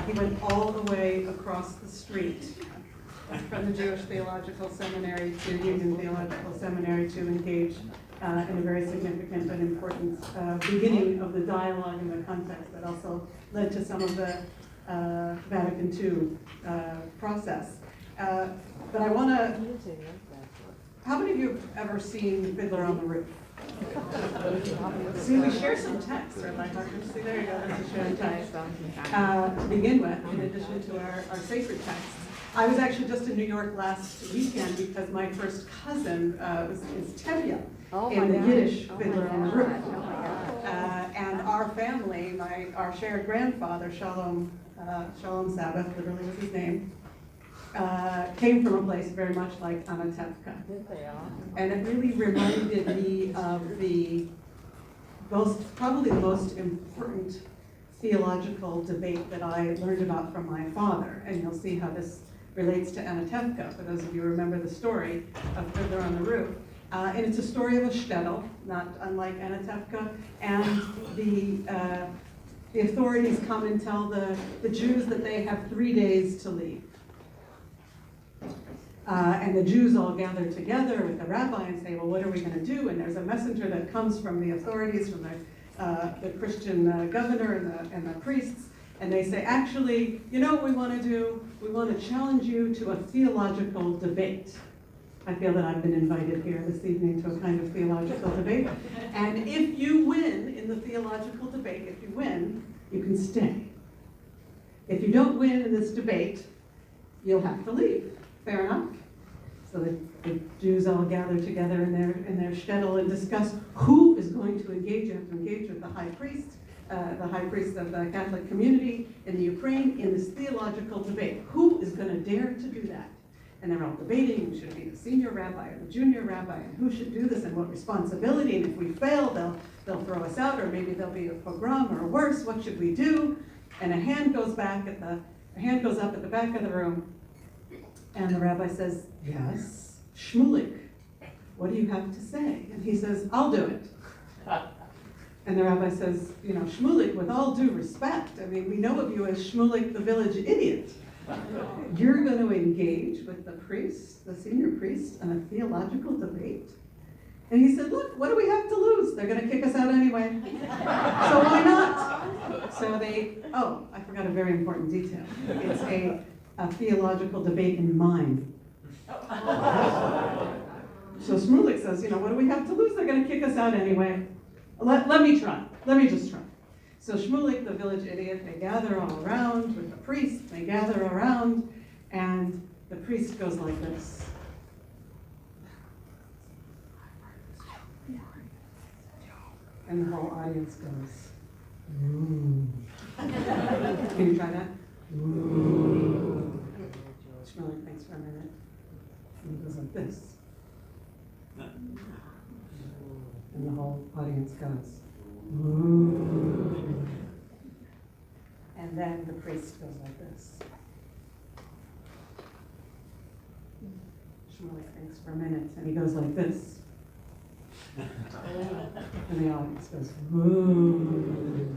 He went all the way across the street from the Jewish Theological Seminary to Union Theological Seminary to engage in a very significant and important beginning of the dialogue in the context that also led to some of the Vatican II process. But I want to How many of you have ever seen Fiddler on the Roof? See, we share some text, Rabbi Hartman. See, there you go, that's a shared text. To begin with, in addition to our sacred texts. I was actually just in New York last weekend because my first cousin is Tevye in the Yiddish Fiddler on the Roof. And our family, our shared grandfather, Shalom Sabath, literally was his name, came from a place very much like Anatevka. And it really reminded me of probably the most important theological debate that I learned about from my father. And you'll see how this relates to Anatevka, for those of you who remember the story of Fiddler on the Roof. And it's a story of a shtetl, not unlike Anatevka, and the authorities come and tell the Jews that they have 3 days to leave. And the Jews all gather together with the rabbi and say, well, what are we going to do? And there's a messenger that comes from the authorities, from the Christian governor and the priests, and they say, actually, you know what we want to do? We want to challenge you to a theological debate. I feel that I've been invited here this evening to a kind of theological debate. And if you win in the theological debate, if you win, you can stay. If you don't win in this debate, you'll have to leave. Fair enough? So the Jews all gather together in their shtetl and discuss who is going to engage. You have to engage with the high priest of the Catholic community in the Ukraine in this theological debate. Who is going to dare to do that? And they're all debating who should be the senior rabbi or the junior rabbi, and who should do this and what responsibility. And if we fail, they'll throw us out, or maybe there'll be a pogrom or worse. What should we do? And a hand goes up at the back of the room. And the rabbi says, yes, Shmulik, what do you have to say? And he says, I'll do it. And the rabbi says, you know, Shmulik, with all due respect, I mean, we know of you as Shmulik the village idiot. You're going to engage with the priest, the senior priest, in a theological debate? And he said, look, what do we have to lose? They're going to kick us out anyway. So why not? So I forgot a very important detail. It's a theological debate in mime. So Shmulik says, you know, what do we have to lose? They're going to kick us out anyway. Let me try. Let me just try. So Shmulik, the village idiot, they gather all around with the priest. They gather around, and the priest goes like this. And the whole audience goes, ooh. Can you try that? Ooh. Shmulik thinks for a minute. And he goes like this. And the whole audience goes, ooh. And then the priest goes like this. Shmulik thinks for a minute, and he goes like this. And the audience goes, ooh.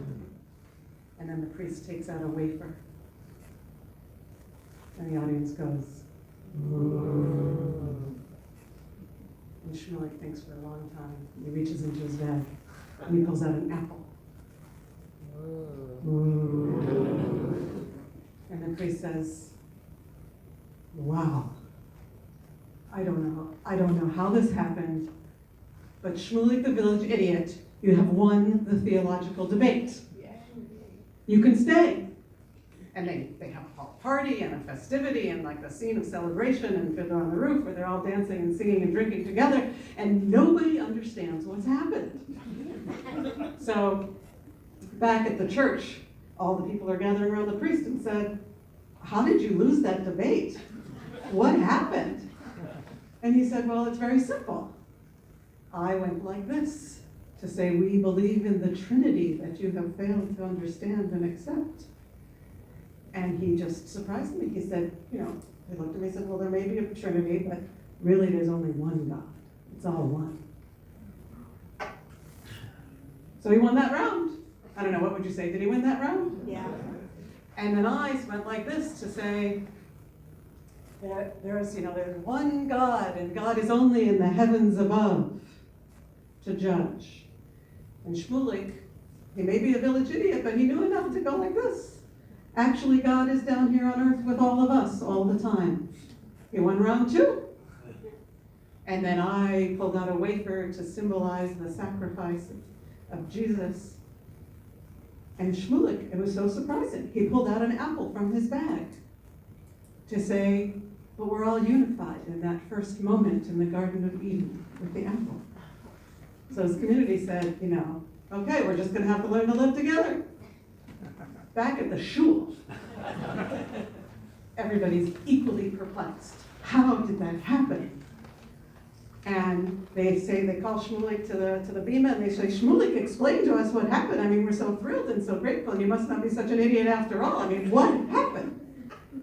And then the priest takes out a wafer. And the audience goes, ooh. And Shmulik thinks for a long time. He reaches into his bag and he pulls out an apple. Ooh. And the priest says, wow, I don't know how this happened, but Shmulik the village idiot, you have won the theological debate. You can stay. And they have a whole party and a festivity and like a scene of celebration and Fiddler on the Roof where they're all dancing and singing and drinking together, and nobody understands what's happened. So back at the church, all the people are gathering around the priest and said, how did you lose that debate? What happened? And he said, well, it's very simple. I went like this to say, we believe in the Trinity that you have failed to understand and accept. And he just surprised me. He said, you know, he looked at me and said, well, there may be a Trinity, but really there's only one God. It's all one. So he won that round. I don't know, what would you say? Did he win that round? Yeah. And then I went like this to say that there's one God, and God is only in the heavens above to judge. And Shmulik, he may be a village idiot, but he knew enough to go like this. Actually, God is down here on earth with all of us all the time. He won round two. And then I pulled out a wafer to symbolize the sacrifice of Jesus. And Shmulik, it was so surprising. He pulled out an apple from his bag to say, but we're all unified in that first moment in the Garden of Eden with the apple. So his community said, you know, okay, we're just going to have to learn to live together. Back at the shul, everybody's equally perplexed. How did that happen? And they call Shmulik to the bima, and they say, Shmulik, explain to us what happened. I mean, we're so thrilled and so grateful, and you must not be such an idiot after all. I mean, what happened?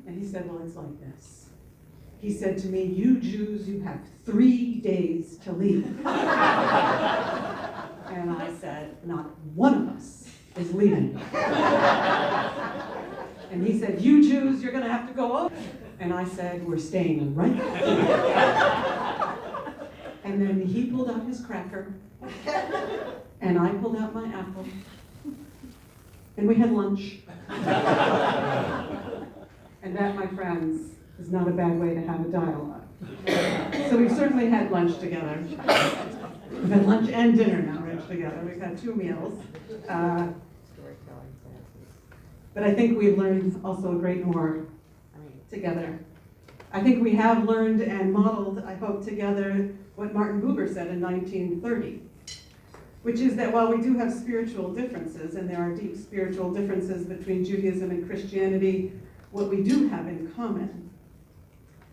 And he said, well, it's like this. He said to me, you Jews, you have 3 days to leave. And I said, not one of us is leaving. And he said, you Jews, you're going to have to go over. And I said, we're staying right now. And then he pulled out his cracker, and I pulled out my apple, and we had lunch. And that, my friends, is not a bad way to have a dialogue. So we've certainly had lunch together. We've had lunch and dinner now, Rich, together. We've had 2 meals. But I think we've learned also a great more together. I think we have learned and modeled, I hope, together what Martin Buber said in 1930, which is that while we do have spiritual differences, and there are deep spiritual differences between Judaism and Christianity, what we do have in common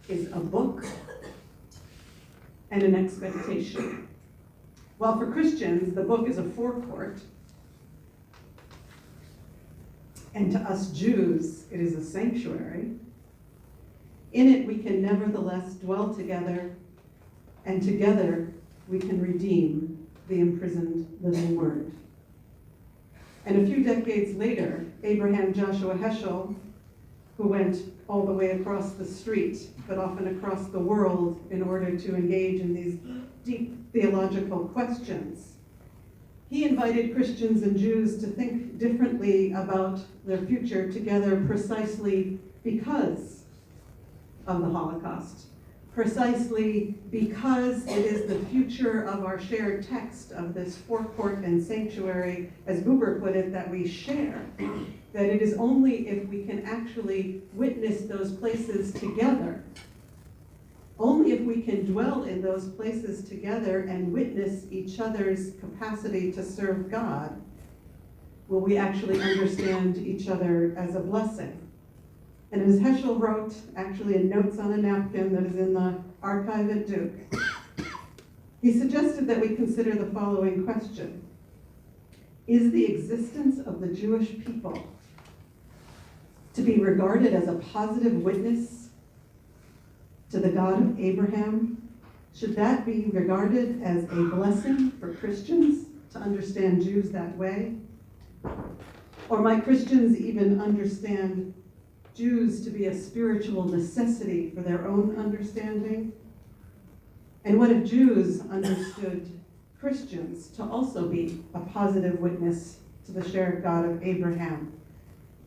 is a book and an expectation. While for Christians, the book is a forecourt, and to us Jews, it is a sanctuary. In it, we can nevertheless dwell together, and together we can redeem the imprisoned living word. And a few decades later, Abraham Joshua Heschel, who went all the way across the street, but often across the world in order to engage in these deep theological questions, he invited Christians and Jews to think differently about their future together precisely because of the Holocaust, precisely because it is the future of our shared text of this forecourt and sanctuary, as Buber put it, that we share, that it is only if we can actually witness those places together, only if we can dwell in those places together and witness each other's capacity to serve God, will we actually understand each other as a blessing. And as Heschel wrote, actually in notes on a napkin that is in the archive at Duke, he suggested that we consider the following question. Is the existence of the Jewish people to be regarded as a positive witness to the God of Abraham? Should that be regarded as a blessing for Christians to understand Jews that way? Or might Christians even understand Jews to be a spiritual necessity for their own understanding? And what if Jews understood Christians to also be a positive witness to the shared God of Abraham?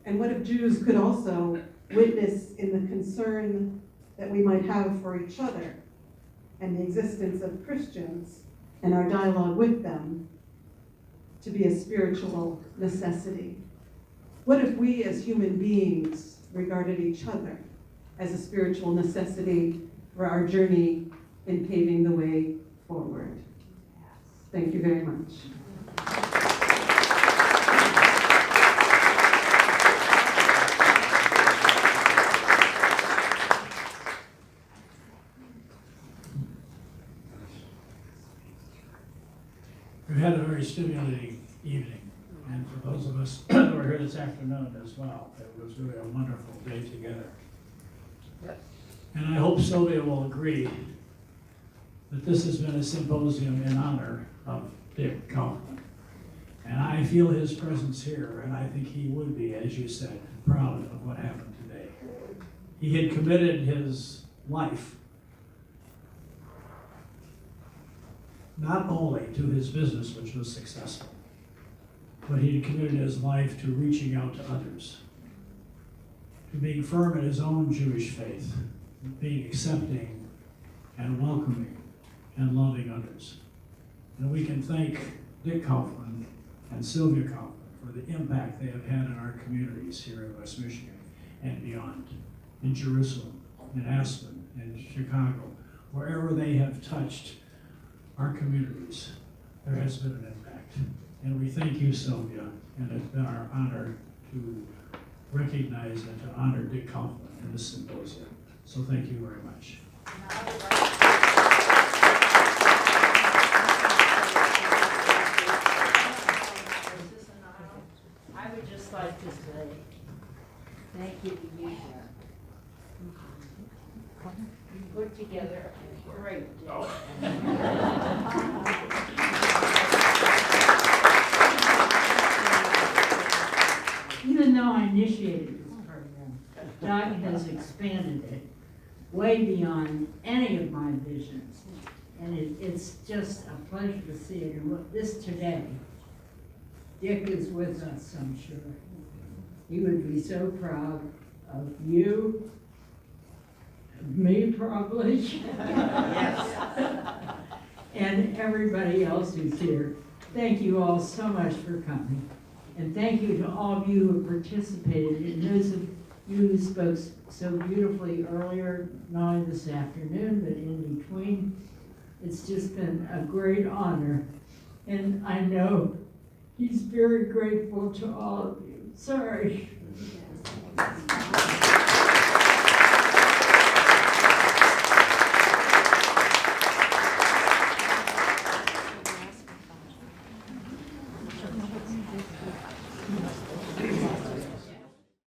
And what if Jews could also witness in the concern that we might have for each other and the existence of Christians and our dialogue with them to be a spiritual necessity? What if we as human beings regarded each other as a spiritual necessity for our journey in paving the way forward? Thank you very much. We've had a very stimulating evening, and for those of us who are here this afternoon as well, it was really a wonderful day together. And I hope Sylvia will agree that this has been a symposium in honor of Dick Kaufman. And I feel his presence here, and I think he would be, as you said, proud of what happened today. He had committed his life not only to his business, which was successful, but he had committed his life to reaching out to others, to being firm in his own Jewish faith, being accepting and welcoming and loving others. And we can thank Dick Kaufman and Sylvia Kaufman for the impact they have had in our communities here in West Michigan and beyond, in Jerusalem, in Aspen, in Chicago, wherever they have touched our communities, there has been an impact. And we thank you, Sylvia, and it's been our honor to recognize and to honor Dick Kaufman in this symposium. So thank you very much. I would just like to say thank you to you, Jack. You put together a great day. Even though I initiated this program, Doug has expanded it way beyond any of my visions. And it's just a pleasure to see it. And look, this today, Dick is with us, I'm sure. He would be so proud of you, of me probably. Yes. And everybody else who's here. Thank you all so much for coming. And thank you to all of you who participated, and those of you who spoke so beautifully earlier, not only this afternoon, but in between. It's just been a great honor. And I know he's very grateful to all of you. Sorry.